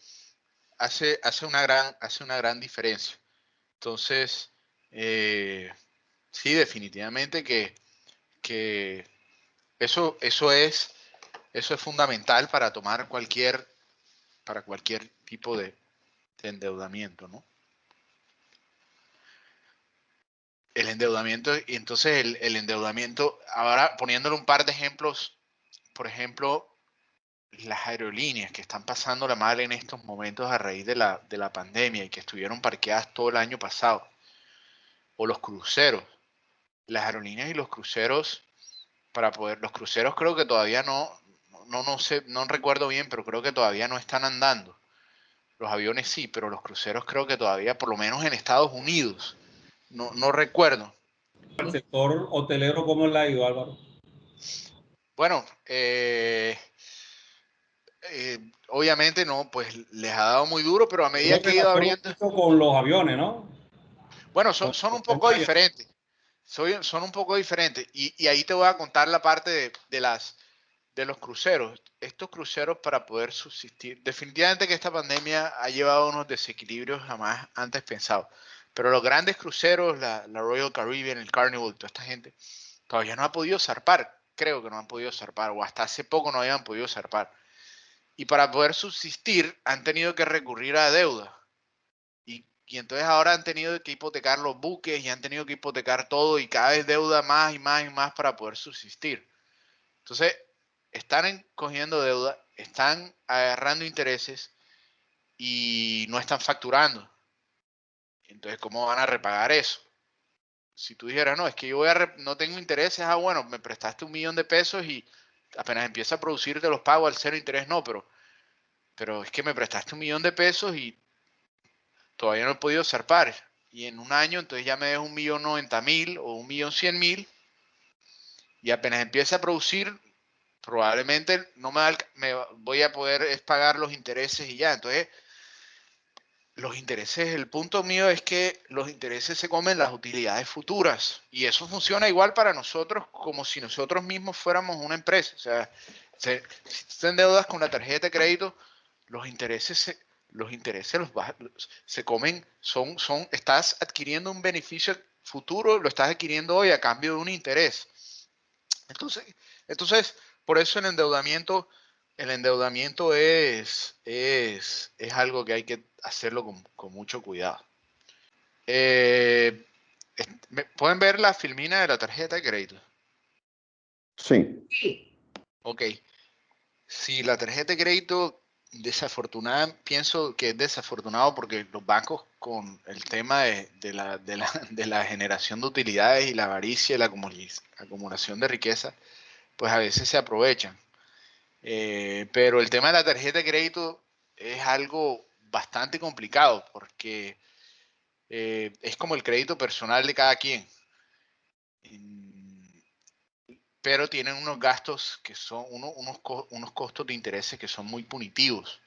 una gran diferencia. Entonces, sí, definitivamente que eso es fundamental para tomar cualquier tipo de endeudamiento, ¿no? El endeudamiento, y entonces el endeudamiento, ahora poniéndole un par de ejemplos, por ejemplo, las aerolíneas que están pasándola mal en estos momentos a raíz de la pandemia y que estuvieron parqueadas todo el año pasado, o los cruceros. Las aerolíneas y los cruceros, los cruceros creo que todavía no sé, no recuerdo bien, pero creo que todavía no están andando. Los aviones sí, pero los cruceros creo que todavía, por lo menos en Estados Unidos, no recuerdo. ¿El sector hotelero cómo le ha ido, Álvaro? Bueno, obviamente no, pues les ha dado muy duro, pero a medida Uno que he ido relaciona abriendo, mucho con los aviones, ¿no? bueno, Con son el un tema poco de... diferentes. Son un poco diferentes. Y ahí te voy a contar la parte de los cruceros. Estos cruceros, para poder subsistir, definitivamente que esta pandemia ha llevado a unos desequilibrios jamás antes pensados. Pero los grandes cruceros, la Royal Caribbean, el Carnival, toda esta gente, todavía no ha podido zarpar. Creo que no han podido zarpar, o hasta hace poco no habían podido zarpar. Y para poder subsistir han tenido que recurrir a deuda. Y entonces ahora han tenido que hipotecar los buques y han tenido que hipotecar todo, y cada vez deuda más y más y más para poder subsistir. Entonces, están cogiendo deuda, están agarrando intereses y no están facturando. Entonces, ¿cómo van a repagar eso? Si tú dijeras, no, es que yo no tengo intereses, bueno, me prestaste $1.000.000 y apenas empieza a producir de los pagos al cero interés, no, pero es que me prestaste $1.000.000 y todavía no he podido zarpar. Y en un año, entonces ya me dejo $1.090.000 o $1.100.000, y apenas empieza a producir, probablemente no me voy a poder pagar los intereses y ya. Entonces, los intereses, el punto mío es que los intereses se comen las utilidades futuras, y eso funciona igual para nosotros como si nosotros mismos fuéramos una empresa. O sea, si tú te endeudas con la tarjeta de crédito, los intereses se comen, estás adquiriendo un beneficio futuro, lo estás adquiriendo hoy a cambio de un interés. Entonces, por eso el endeudamiento es algo que hay que hacerlo con mucho cuidado. ¿Pueden ver la filmina de la tarjeta de crédito? Sí. Sí. Ok. Si la tarjeta de crédito, pienso que es desafortunado porque los bancos, con el tema de la generación de utilidades y la avaricia y la acumulación de riqueza, pues a veces se aprovechan. Pero el tema de la tarjeta de crédito es algo bastante complicado porque es como el crédito personal de cada quien. Pero tienen unos gastos que son unos costos de intereses que son muy punitivos.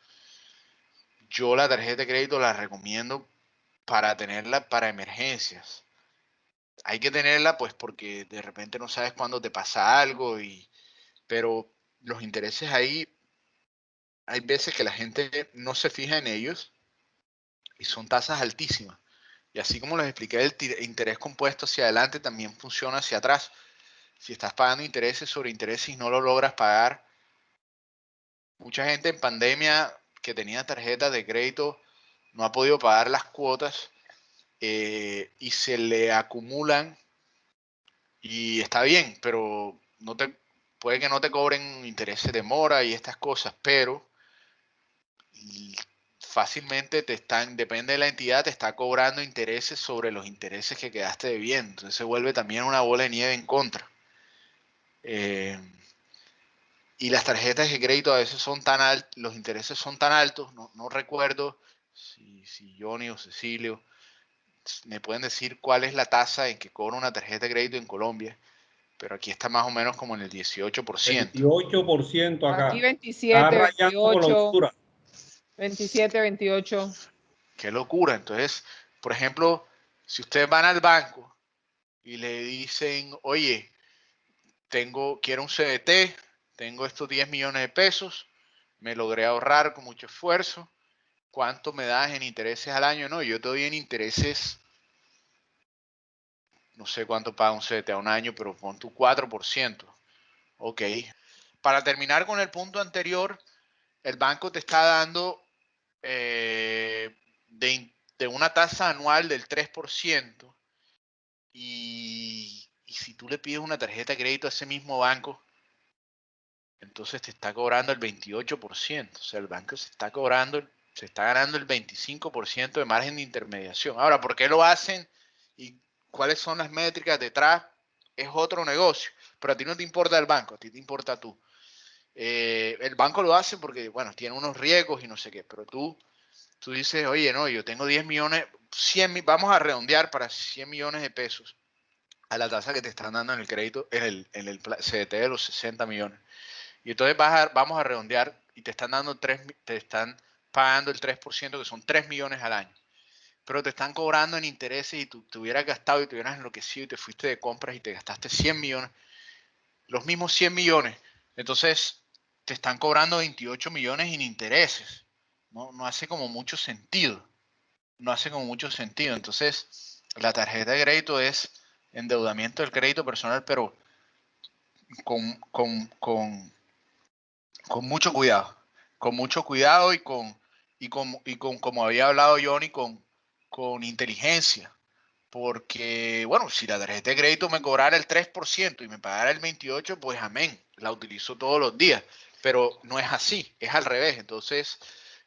Yo la tarjeta de crédito la recomiendo para tenerla para emergencias. Hay que tenerla pues porque de repente no sabes cuándo te pasa algo, pero los intereses ahí, hay veces que la gente no se fija en ellos y son tasas altísimas. Y así como les expliqué, el interés compuesto hacia adelante también funciona hacia atrás. Si estás pagando intereses sobre intereses y no lo logras pagar, mucha gente en pandemia que tenía tarjetas de crédito no ha podido pagar las cuotas, y se le acumulan, y está bien, pero puede que no te cobren intereses de mora y estas cosas, pero fácilmente depende de la entidad, te está cobrando intereses sobre los intereses que quedaste debiendo. Entonces se vuelve también una bola de nieve en contra. y las tarjetas de crédito a veces son tan altos, los intereses son tan altos, no recuerdo si Johnny o Cecilio me pueden decir cuál es la tasa en que cobra una tarjeta de crédito en Colombia, pero aquí está más o menos como en el 18%. 28% acá. Aquí Está 27, rayando con la 28, usura. 27, 28. Qué locura. Entonces, por ejemplo, si ustedes van al banco y le dicen, oye, quiero un CDT, tengo estos 10 millones de pesos, me logré ahorrar con mucho esfuerzo, ¿cuánto me das en intereses al año? No, yo te doy en intereses, no sé cuánto paga un CDT a un año, pero pon tu 4%. Ok. Para terminar con el punto anterior, el banco te está dando de una tasa anual del 3%, y si tú le pides una tarjeta de crédito a ese mismo banco, entonces te está cobrando el 28%. O sea, el banco se está ganando el 25% de margen de intermediación. Ahora, ¿por qué lo hacen y cuáles son las métricas detrás? Es otro negocio, pero a ti no te importa el banco, a ti te importa tú. El banco lo hace porque, bueno, tiene unos riesgos y no sé qué, pero tú dices, oye, no, yo tengo 10 millones, 100, vamos a redondear para 100 millones de pesos a la tasa que te están dando en el crédito, en el CDT de los 60 millones. Y entonces vamos a redondear y te están pagando el 3%, que son 3 millones al año. Pero te están cobrando en intereses y tú te hubieras gastado y te hubieras enloquecido y te fuiste de compras y te gastaste 100 millones, los mismos 100 millones. Entonces te están cobrando 28 millones en intereses. No hace como mucho sentido. No hace como mucho sentido. Entonces, la tarjeta de crédito es endeudamiento del crédito personal, pero con mucho cuidado. Con mucho cuidado y como había hablado Johnny, con inteligencia. Porque, bueno, si la tarjeta de crédito me cobrara el 3% y me pagara el 28%, pues amén, la utilizo todos los días. Pero no es así, es al revés. Entonces,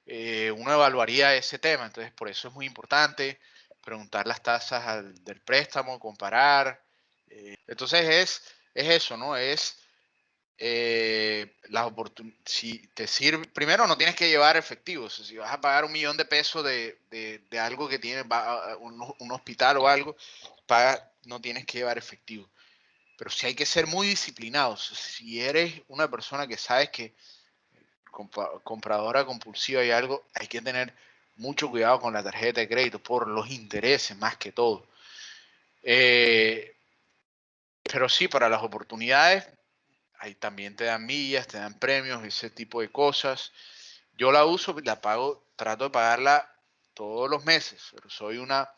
uno evaluaría ese tema. Entonces, por eso es muy importante preguntar las tasas del préstamo, comparar. Entonces, es eso, ¿no? Es las oportunidades. Si te sirve, primero no tienes que llevar efectivo. O sea, si vas a pagar $1 millón de pesos de algo que tiene un hospital o algo, no tienes que llevar efectivo. Pero sí hay que ser muy disciplinados. Si eres una persona que sabes que compradora compulsiva y algo, hay que tener mucho cuidado con la tarjeta de crédito por los intereses más que todo. Pero sí, para las oportunidades, ahí también te dan millas, te dan premios, ese tipo de cosas. Yo la uso, la pago, trato de pagarla todos los meses, pero soy una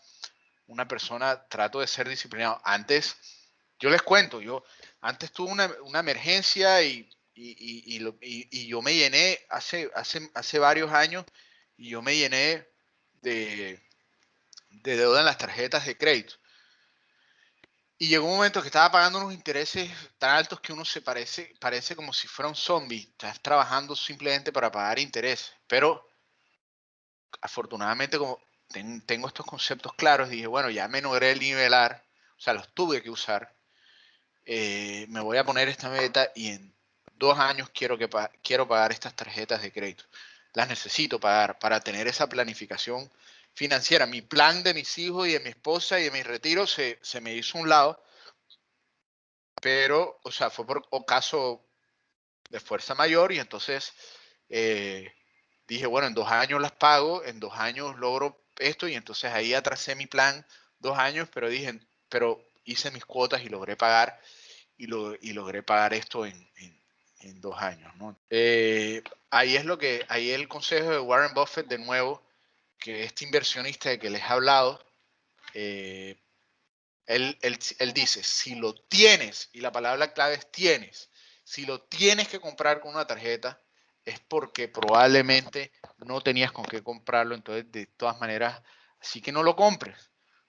persona, trato de ser disciplinado. Antes, yo les cuento, yo antes tuve una emergencia y yo me llené hace varios años, y yo me llené de deuda en las tarjetas de crédito. Y llegó un momento que estaba pagando unos intereses tan altos que uno parece como si fuera un zombie. Estás trabajando simplemente para pagar intereses. Pero afortunadamente, como tengo estos conceptos claros, dije, bueno, ya me logré nivelar, o sea, los tuve que usar. Me voy a poner esta meta y en 2 años quiero pagar estas tarjetas de crédito. Las necesito pagar para tener esa planificación financiera. Mi plan de mis hijos y de mi esposa y de mi retiro se me hizo a un lado. Pero, o sea, fue por caso de fuerza mayor, y entonces dije, bueno, en 2 años las pago, en 2 años logro esto, y entonces ahí atrasé mi plan 2 años, pero hice mis cuotas y logré pagar, y logré pagar esto en 2 años, ¿no? Ahí es el consejo de Warren Buffett, de nuevo, que este inversionista de que les he hablado, él dice, si lo tienes, y la palabra clave es tienes, si lo tienes que comprar con una tarjeta, es porque probablemente no tenías con qué comprarlo. Entonces, de todas maneras, así que no lo compres.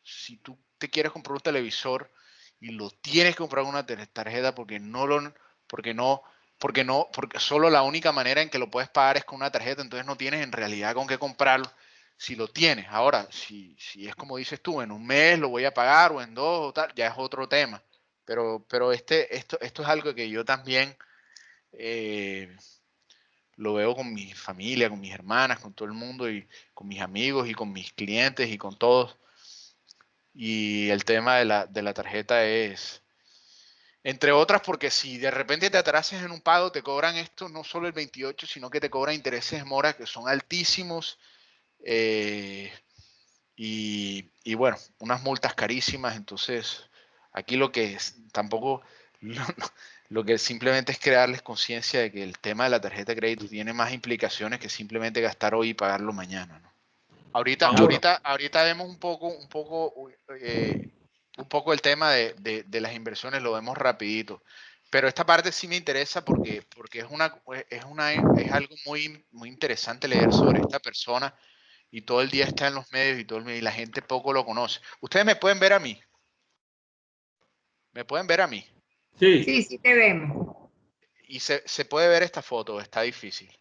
Si tú te quieres comprar un televisor y lo tienes que comprar con una tarjeta porque solo la única manera en que lo puedes pagar es con una tarjeta, entonces no tienes en realidad con qué comprarlo. Si lo tienes, ahora, si es como dices tú, en un mes lo voy a pagar, o en 2 o tal, ya es otro tema. Pero esto es algo que yo también lo veo con mi familia, con mis hermanas, con todo el mundo y con mis amigos y con mis clientes y con todos. Y el tema de la tarjeta es, entre otras, porque si de repente te atrasas en un pago, te cobran esto no solo el 28, sino que te cobran intereses de mora que son altísimos. Y bueno, unas multas carísimas. Entonces, aquí lo que es, tampoco, lo que simplemente es crearles conciencia de que el tema de la tarjeta de crédito tiene más implicaciones que simplemente gastar hoy y pagarlo mañana, ¿no? Ahorita vemos un poco el tema de las inversiones, lo vemos rapidito. Pero esta parte sí me interesa porque es algo muy interesante leer sobre esta persona y todo el día está en los medios y la gente poco lo conoce. Ustedes me pueden ver a mí. ¿Me pueden ver a mí? Sí, Sí, sí te vemos. Y se puede ver esta foto, está difícil.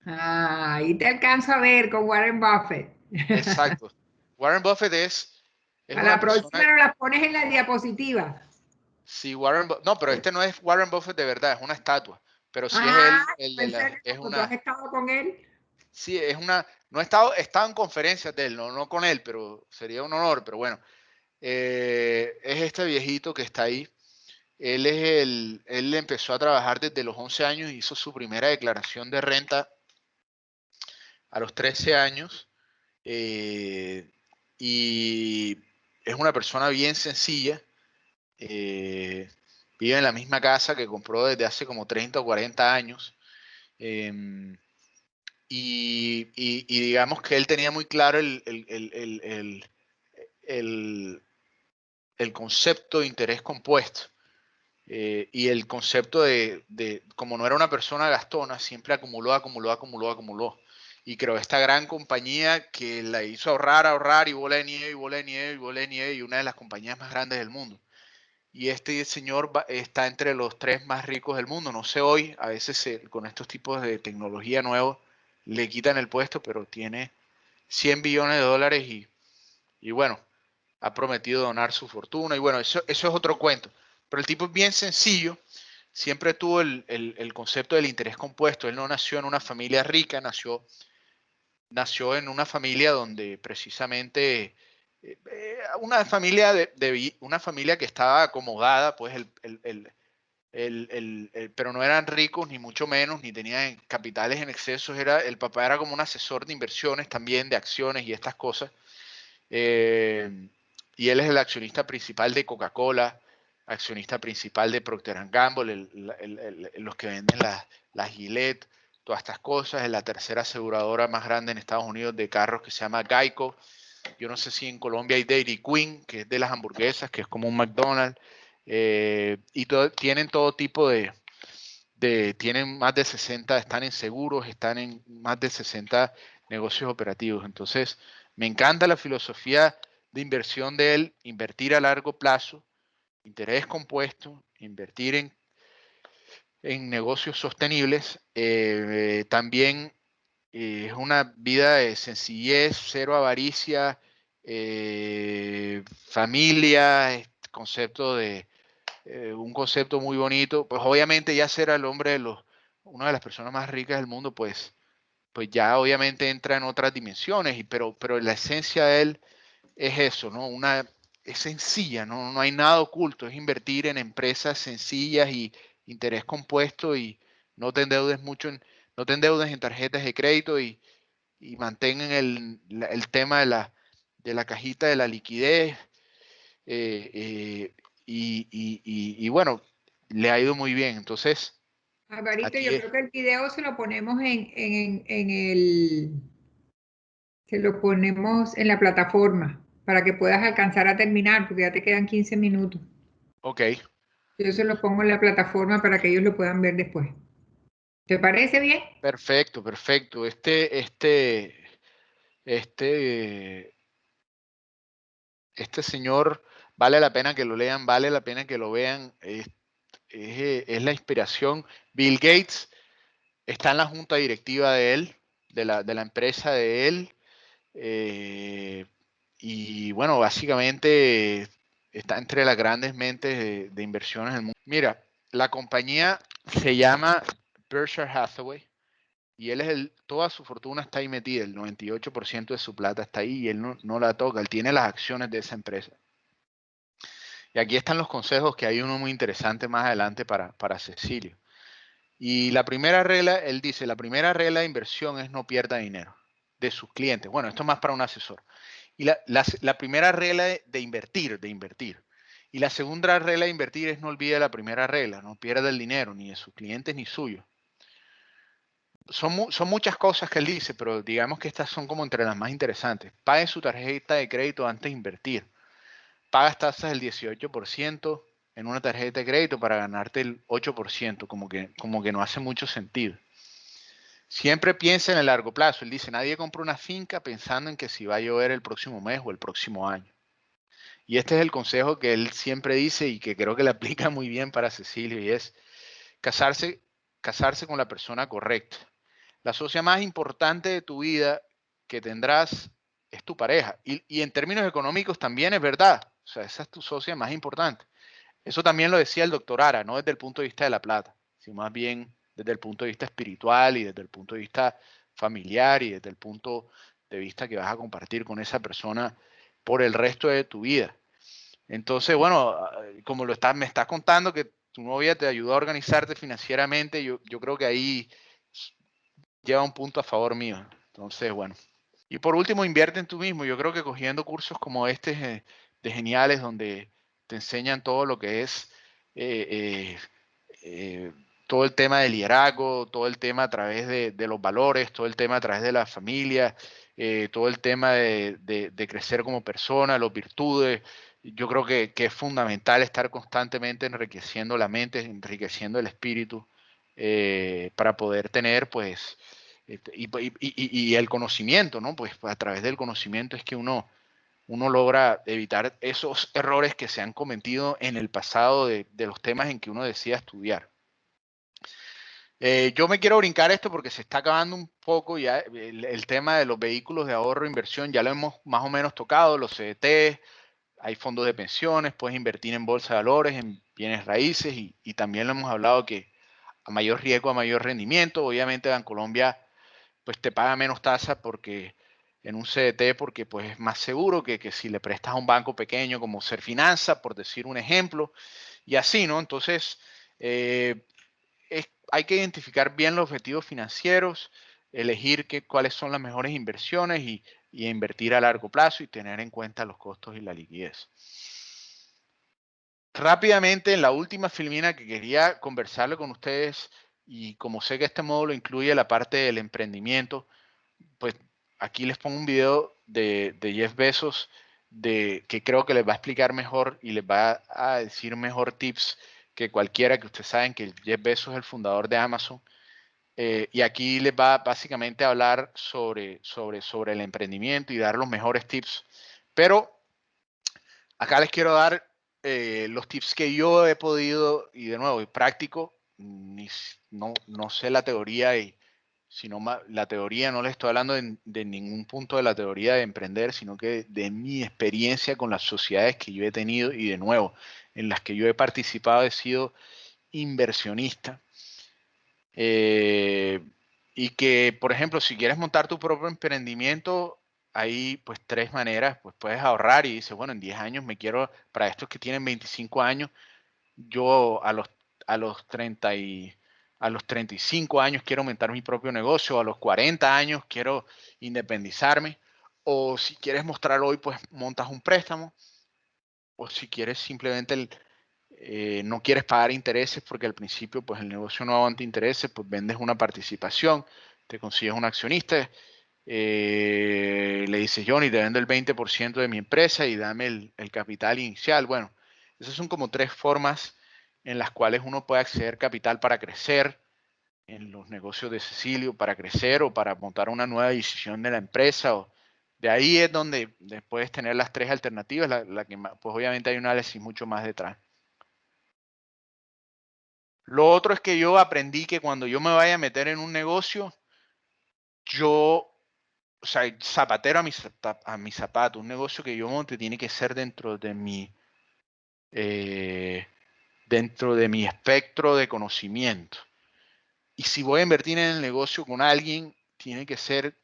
Ah, ahí te alcanzo a ver con Warren Buffett. Exacto. Warren Buffett es A una la persona. próxima nos las pones en la diapositiva. Sí, no, pero este no es Warren Buffett de verdad, es una estatua. Pero sí es Ah, el de pensé la. que Es como tú has una. estado con él. Sí, es una. No he estado en conferencias de él, no con él, pero sería un honor. Pero bueno, es este viejito que está ahí. Él empezó a trabajar desde los 11 años, hizo su primera declaración de renta a los 13 años. Y es una persona bien sencilla. eh, Vive en la misma casa que compró desde hace como 30 o 40 años. Y digamos que él tenía muy claro el- el concepto de interés compuesto. Y el concepto como no era una persona gastona, siempre acumuló. Y creó esta gran compañía que la hizo ahorrar, y bola de nieve, y bola de nieve, y bola de nieve, y una de las compañías más grandes del mundo. Y este señor está entre los 3 más ricos del mundo. No sé hoy, a veces con estos tipos de tecnología nueva le quitan el puesto, pero tiene 100 billones de dólares y bueno, ha prometido donar su fortuna. Y bueno, eso es otro cuento. Pero el tipo es bien sencillo. Siempre tuvo el concepto del interés compuesto. Él no nació en una familia rica, nació en una familia donde precisamente una familia que estaba acomodada, pues pero no eran ricos ni mucho menos, ni tenían capitales en exceso. El papá era como un asesor de inversiones también, de acciones y estas cosas. Y él es el accionista principal de Coca-Cola, accionista principal de Procter & Gamble, los que venden las Gillette, todas estas cosas. Es la tercera aseguradora más grande en Estados Unidos de carros, que se llama Geico. Yo no sé si en Colombia hay Dairy Queen, que es de las hamburguesas, que es como un McDonald's. Tienen todo tipo tienen más de 60, están en seguros, están en más de 60 negocios operativos. Entonces, me encanta la filosofía de inversión de él, invertir a largo plazo, interés compuesto, invertir en negocios sostenibles. También es una vida de sencillez, cero avaricia, familia, un concepto muy bonito. Pues obviamente ya ser el hombre una de las personas más ricas del mundo, pues ya obviamente entra en otras dimensiones, pero la esencia de él es eso, ¿no? Es sencilla, ¿no? No hay nada oculto, es invertir en empresas sencillas y interés compuesto y no te endeudes mucho, no te endeudes en tarjetas de crédito y mantengan el tema de la cajita de la liquidez. eh, eh, y bueno, le ha ido muy bien. Entonces, Alvarito, aquí yo es creo que el video se lo ponemos se lo ponemos en la plataforma para que puedas alcanzar a terminar, porque ya te quedan 15 minutos. ok, Yo se lo pongo en la plataforma para que ellos lo puedan ver después. ¿Te parece bien? perfecto, perfecto. Este, este señor vale la pena que lo lean, vale la pena que lo vean. Es la inspiración. Bill Gates está en la junta directiva de él, de la empresa de él. eh, y bueno, básicamente está entre las grandes mentes de inversiones del mundo. Mira, la compañía se llama Berkshire Hathaway, y él toda su fortuna está ahí metida, el 98% de su plata está ahí y él no la toca, él tiene las acciones de esa empresa. Y aquí están los consejos, que hay uno muy interesante más adelante para Cecilio. Y la primera regla, él dice, la primera regla de inversión es no pierda dinero de sus clientes. Bueno, esto es más para un asesor. Y la primera regla de invertir. Y la segunda regla de invertir es no olvide la primera regla, no pierda el dinero, ni de sus clientes ni suyo. Son muchas cosas que él dice, pero digamos que estas son como entre las más interesantes. Pague su tarjeta de crédito antes de invertir. Pagas tasas del 18% en una tarjeta de crédito para ganarte el 8%, como que no hace mucho sentido. Siempre piensa en el largo plazo. Él dice, nadie compra una finca pensando en que si va a llover el próximo mes o el próximo año. Y este es el consejo que él siempre dice y que creo que le aplica muy bien para Cecilio, y es casarse con la persona correcta. La socia más importante de tu vida que tendrás es tu pareja. Y en términos económicos también es verdad. O sea, esa es tu socia más importante. Eso también lo decía el doctor Ara, no desde el punto de vista de la plata, sino más bien desde el punto de vista espiritual y desde el punto de vista familiar y desde el punto de vista que vas a compartir con esa persona por el resto de tu vida. Entonces, bueno, como me estás contando que tu novia te ayudó a organizarte financieramente, yo creo que ahí lleva un punto a favor mío. Entonces, bueno. Y por último, invierte en tú mismo. Yo creo que cogiendo cursos como este de Geniales, donde te enseñan todo lo que es todo el tema del liderazgo, todo el tema a través de los valores, todo el tema a través de la familia, todo el tema de crecer como persona, las virtudes. Yo creo que es fundamental estar constantemente enriqueciendo la mente, enriqueciendo el espíritu, para poder tener, pues, y el conocimiento, ¿no? Pues a través del conocimiento es que uno logra evitar esos errores que se han cometido en el pasado de los temas en que uno decía estudiar. Yo me quiero brincar esto porque se está acabando un poco ya el tema de los vehículos de ahorro e inversión. Ya lo hemos más o menos tocado, los CDT, hay fondos de pensiones, puedes invertir en bolsa de valores, en bienes raíces, y también lo hemos hablado que a mayor riesgo, a mayor rendimiento. Obviamente Bancolombia pues te paga menos tasa porque en un CDT, porque pues es más seguro que si le prestas a un banco pequeño como Serfinanza, por decir un ejemplo, y así, ¿no? Entonces, hay que identificar bien los objetivos financieros, elegir cuáles son las mejores inversiones y invertir a largo plazo y tener en cuenta los costos y la liquidez. Rápidamente, en la última filmina que quería conversarle con ustedes, y como sé que este módulo incluye la parte del emprendimiento, pues aquí les pongo un video de Jeff Bezos que creo que les va a explicar mejor y les va a decir mejor tips que cualquiera, que ustedes saben que Jeff Bezos es el fundador de Amazon. Y aquí les va básicamente a hablar sobre el emprendimiento y dar los mejores tips. Pero acá les quiero dar los tips que yo he podido, y de nuevo, práctico, no sé la teoría, sino la teoría, no les estoy hablando de ningún punto de la teoría de emprender, sino que de mi experiencia con las sociedades que yo he tenido y de nuevo, en las que yo he participado, he sido inversionista. Y que, por ejemplo, si quieres montar tu propio emprendimiento, hay pues tres maneras. Pues puedes ahorrar y dices, bueno, en 10 años para estos que tienen 25 años, yo a los 35 años quiero montar mi propio negocio, a los 40 años quiero independizarme. O si quieres mostrar hoy, pues montas un préstamo. O si quieres simplemente no quieres pagar intereses porque al principio pues el negocio no aguanta intereses, pues vendes una participación, te consigues un accionista, le dices, Johnny, te vendo el 20% de mi empresa y dame el capital inicial. Bueno, esas son como tres formas en las cuales uno puede acceder capital para crecer en los negocios de Cecilio, para crecer o para montar una nueva decisión de la empresa. De ahí es donde puedes tener las tres alternativas, pues obviamente hay un análisis mucho más detrás. Lo otro es que yo aprendí que cuando yo me vaya a meter en un negocio, o sea, zapatero a mi zapato, un negocio que yo monte tiene que ser dentro de mi espectro de conocimiento. Y si voy a invertir en el negocio con alguien, tiene que ser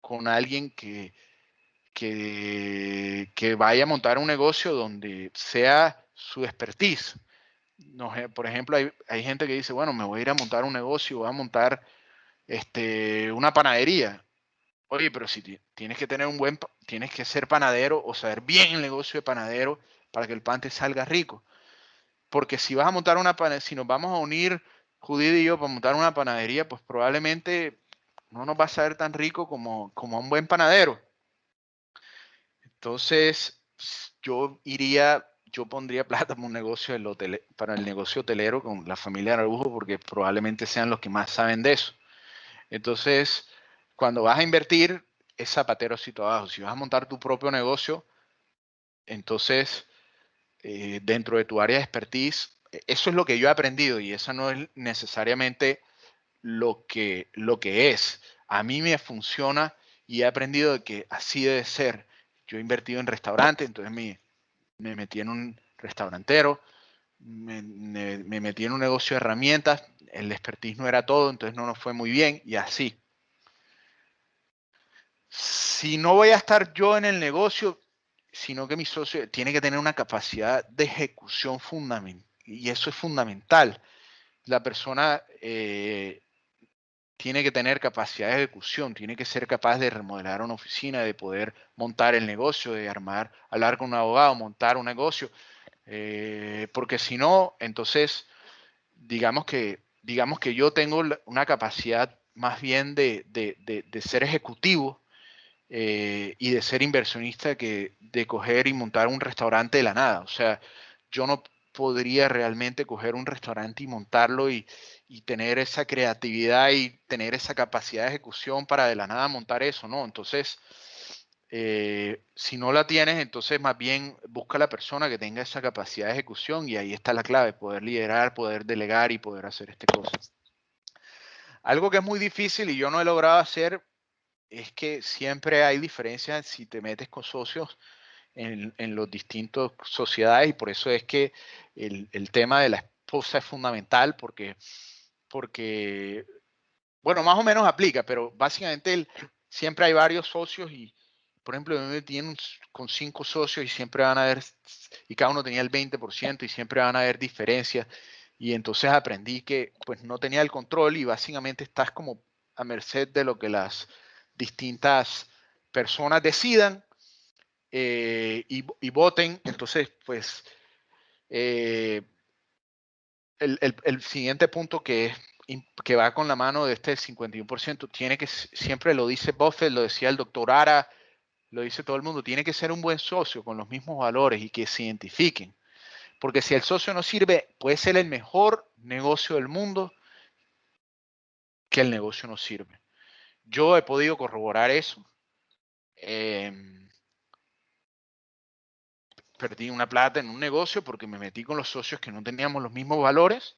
con alguien que vaya a montar un negocio donde sea su expertise. No, por ejemplo, hay gente que dice, bueno, me voy a ir a montar un negocio, voy a montar una panadería. Oye, pero si tienes que tener tienes que ser panadero o saber bien el negocio de panadero para que el pan te salga rico. Porque si vas a montar si nos vamos a unir Judith y yo para montar una panadería, pues probablemente no nos va a saber tan rico como un buen panadero. Entonces, yo pondría plata para un negocio para el negocio hotelero con la familia Araujo, porque probablemente sean los que más saben de eso. Entonces, cuando vas a invertir, es zapatero sitio abajo. Si vas a montar tu propio negocio, entonces, dentro de tu área de expertise, eso es lo que yo he aprendido y eso no es necesariamente lo que es. A mí me funciona y he aprendido de que así debe ser. Yo he invertido en restaurantes, entonces me metí en un restaurantero, me metí en un negocio de herramientas, el expertise no era todo, entonces no nos fue muy bien y así. Si no voy a estar yo en el negocio, sino que mi socio tiene que tener una capacidad de ejecución fundamental, y eso es fundamental. La persona tiene que tener capacidad de ejecución, tiene que ser capaz de remodelar una oficina, de poder montar el negocio, de hablar con un abogado, montar un negocio, porque si no, entonces digamos que yo tengo una capacidad más bien de ser ejecutivo y de ser inversionista que de coger y montar un restaurante de la nada. O sea, yo no podría realmente coger un restaurante y montarlo y tener esa creatividad y tener esa capacidad de ejecución para de la nada montar eso, ¿no? Entonces, si no la tienes, entonces más bien busca a la persona que tenga esa capacidad de ejecución y ahí está la clave, poder liderar, poder delegar y poder hacer cosas. Algo que es muy difícil y yo no he logrado hacer es que siempre hay diferencias si te metes con socios en los distintos sociedades y por eso es que el tema de la esposa es fundamental porque, bueno, más o menos aplica, pero básicamente siempre hay varios socios y, por ejemplo, me metí con 5 socios y siempre van a haber, y cada uno tenía el 20% y siempre van a haber diferencias y entonces aprendí que pues no tenía el control y básicamente estás como a merced de lo que las distintas personas decidan y voten. Entonces, pues, el siguiente punto que va con la mano de este 51%, tiene que, siempre lo dice Buffett, lo decía el doctor Ara, lo dice todo el mundo, tiene que ser un buen socio con los mismos valores y que se identifiquen. Porque si el socio no sirve, puede ser el mejor negocio del mundo, que el negocio no sirve. Yo he podido corroborar eso. Perdí una plata en un negocio porque me metí con los socios que no teníamos los mismos valores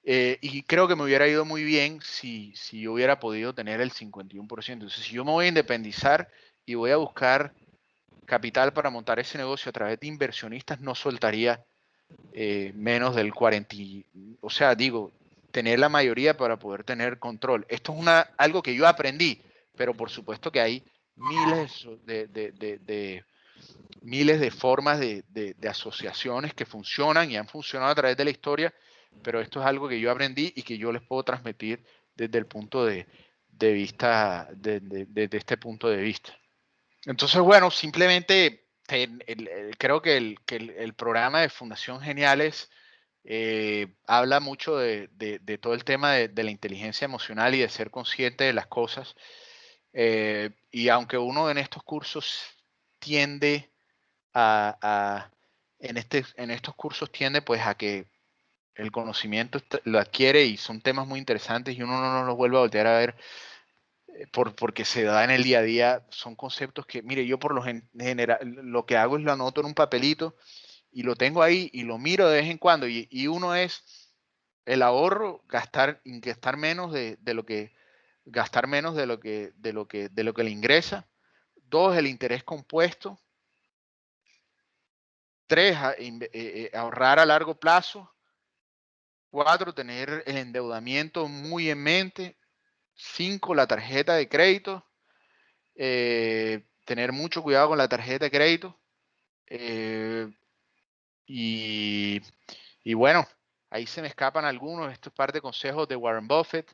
y creo que me hubiera ido muy bien si yo hubiera podido tener el 51%. Entonces, si yo me voy a independizar y voy a buscar capital para montar ese negocio a través de inversionistas, no soltaría menos del 40%. O sea, digo, tener la mayoría para poder tener control. Esto es algo que yo aprendí, pero por supuesto que hay miles de formas de asociaciones que funcionan y han funcionado a través de la historia, pero esto es algo que yo aprendí y que yo les puedo transmitir desde el punto de vista, desde este punto de vista. Entonces, bueno, simplemente creo que el programa de Fundación Geniales habla mucho de todo el tema de la inteligencia emocional y de ser consciente de las cosas. Y aunque uno en estos cursos tiende en estos cursos tiende pues a que el conocimiento lo adquiere y son temas muy interesantes y uno no los vuelve a voltear a ver porque se da en el día a día. Son conceptos que, mire, yo por lo general lo que hago es lo anoto en un papelito y lo tengo ahí y lo miro de vez en cuando y uno es el ahorro, gastar menos de lo que gastar menos de lo que le ingresa. 2, el interés compuesto. 3, ahorrar a largo plazo. 4, tener el endeudamiento muy en mente. 5, la tarjeta de crédito. Tener mucho cuidado con la tarjeta de crédito. Y bueno, ahí se me escapan algunos. Esto es parte de consejos de Warren Buffett.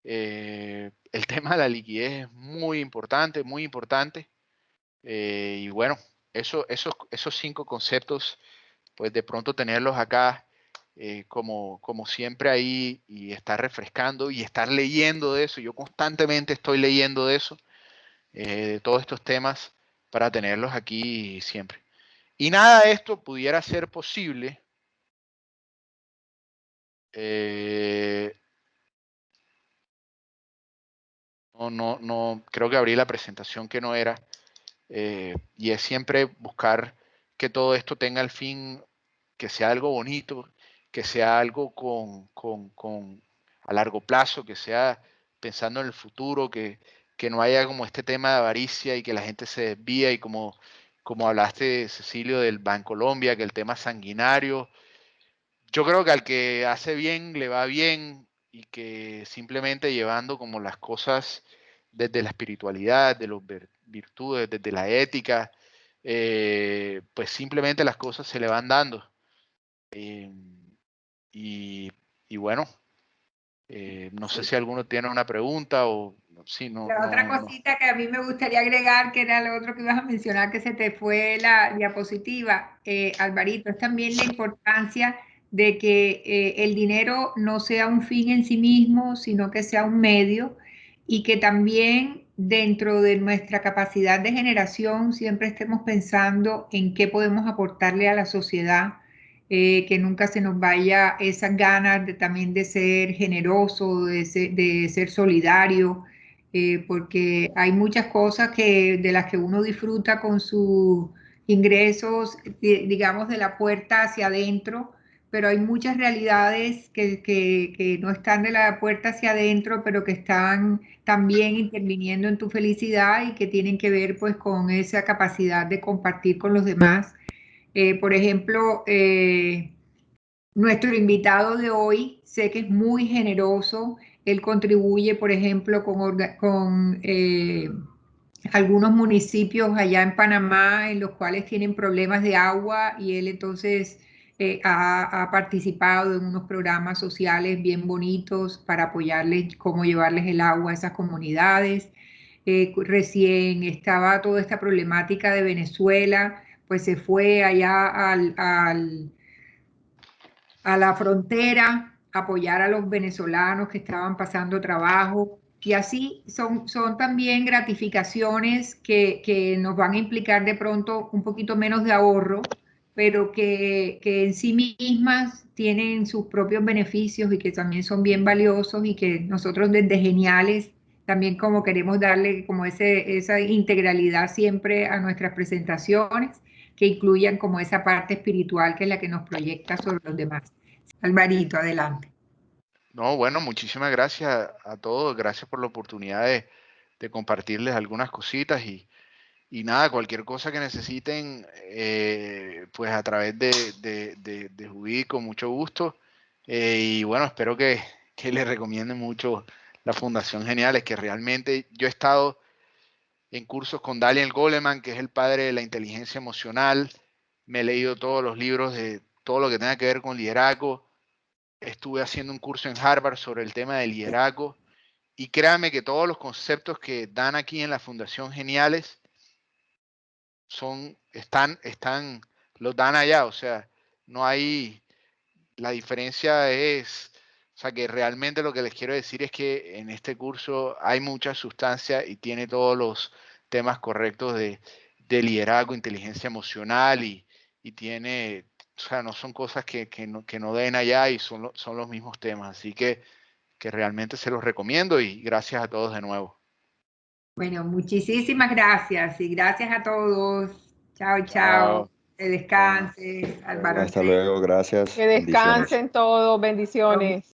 El tema de la liquidez es muy importante, muy importante. Y bueno, esos 5 conceptos, pues de pronto tenerlos acá como siempre ahí, y estar refrescando y estar leyendo de eso. Yo constantemente estoy leyendo de eso, de todos estos temas, para tenerlos aquí siempre. Y nada de esto pudiera ser posible no, creo que abrí la presentación que no era. Y es siempre buscar que todo esto tenga el fin, que sea algo bonito, que sea algo a largo plazo, que sea pensando en el futuro, que no haya como este tema de avaricia y que la gente se desvía, y como hablaste, Cecilio, del Bancolombia, que el tema sanguinario. Yo creo que al que hace bien le va bien, y que simplemente llevando como las cosas desde la espiritualidad, de las virtudes, desde la ética, pues simplemente las cosas se le van dando. Y bueno, no sé si alguno tiene una pregunta o si no. La otra cosita que a mí me gustaría agregar, que era lo otro que ibas a mencionar, que se te fue la diapositiva, Alvarito, es también la importancia de que el dinero no sea un fin en sí mismo, sino que sea un medio, y que también dentro de nuestra capacidad de generación siempre estemos pensando en qué podemos aportarle a la sociedad, que nunca se nos vaya esas ganas también de ser generoso, de ser solidario, porque hay muchas cosas de las que uno disfruta con sus ingresos, digamos, de la puerta hacia adentro, pero hay muchas realidades que no están de la puerta hacia adentro, pero que están también interviniendo en tu felicidad y que tienen que ver pues con esa capacidad de compartir con los demás. Por ejemplo, nuestro invitado de hoy sé que es muy generoso. Él contribuye, por ejemplo, con algunos municipios allá en Panamá en los cuales tienen problemas de agua, y él entonces ha participado en unos programas sociales bien bonitos para apoyarles cómo llevarles el agua a esas comunidades. Recién estaba toda esta problemática de Venezuela, pues se fue allá a la frontera, apoyar a los venezolanos que estaban pasando trabajo. Y así son también gratificaciones que nos van a implicar de pronto un poquito menos de ahorro, pero que en sí mismas tienen sus propios beneficios y que también son bien valiosos, y que nosotros desde Geniales también como queremos darle como esa integralidad siempre a nuestras presentaciones, que incluyan como esa parte espiritual que es la que nos proyecta sobre los demás. Alvarito, adelante. No, bueno, muchísimas gracias a todos. Gracias por la oportunidad de compartirles algunas cositas, y nada, cualquier cosa que necesiten, pues a través de Judí, con mucho gusto. Y bueno, espero que les recomienden mucho la Fundación Geniales, que realmente yo he estado en cursos con Daniel Goleman, que es el padre de la inteligencia emocional. Me he leído todos los libros de todo lo que tenga que ver con liderazgo. Estuve haciendo un curso en Harvard sobre el tema del liderazgo, y créanme que todos los conceptos que dan aquí en la Fundación Geniales los dan allá. O sea, no hay, la diferencia es, o sea, que realmente lo que les quiero decir es que en este curso hay mucha sustancia y tiene todos los temas correctos de liderazgo, inteligencia emocional, y tiene, o sea, no son cosas que no den allá, y son los mismos temas. Así que realmente se los recomiendo, y gracias a todos de nuevo. Bueno, muchísimas gracias, y gracias a todos. Chao, chao. Chao. Que descanses, Álvaro. Hasta luego, gracias. Que Bendiciones. descansen todos, bendiciones.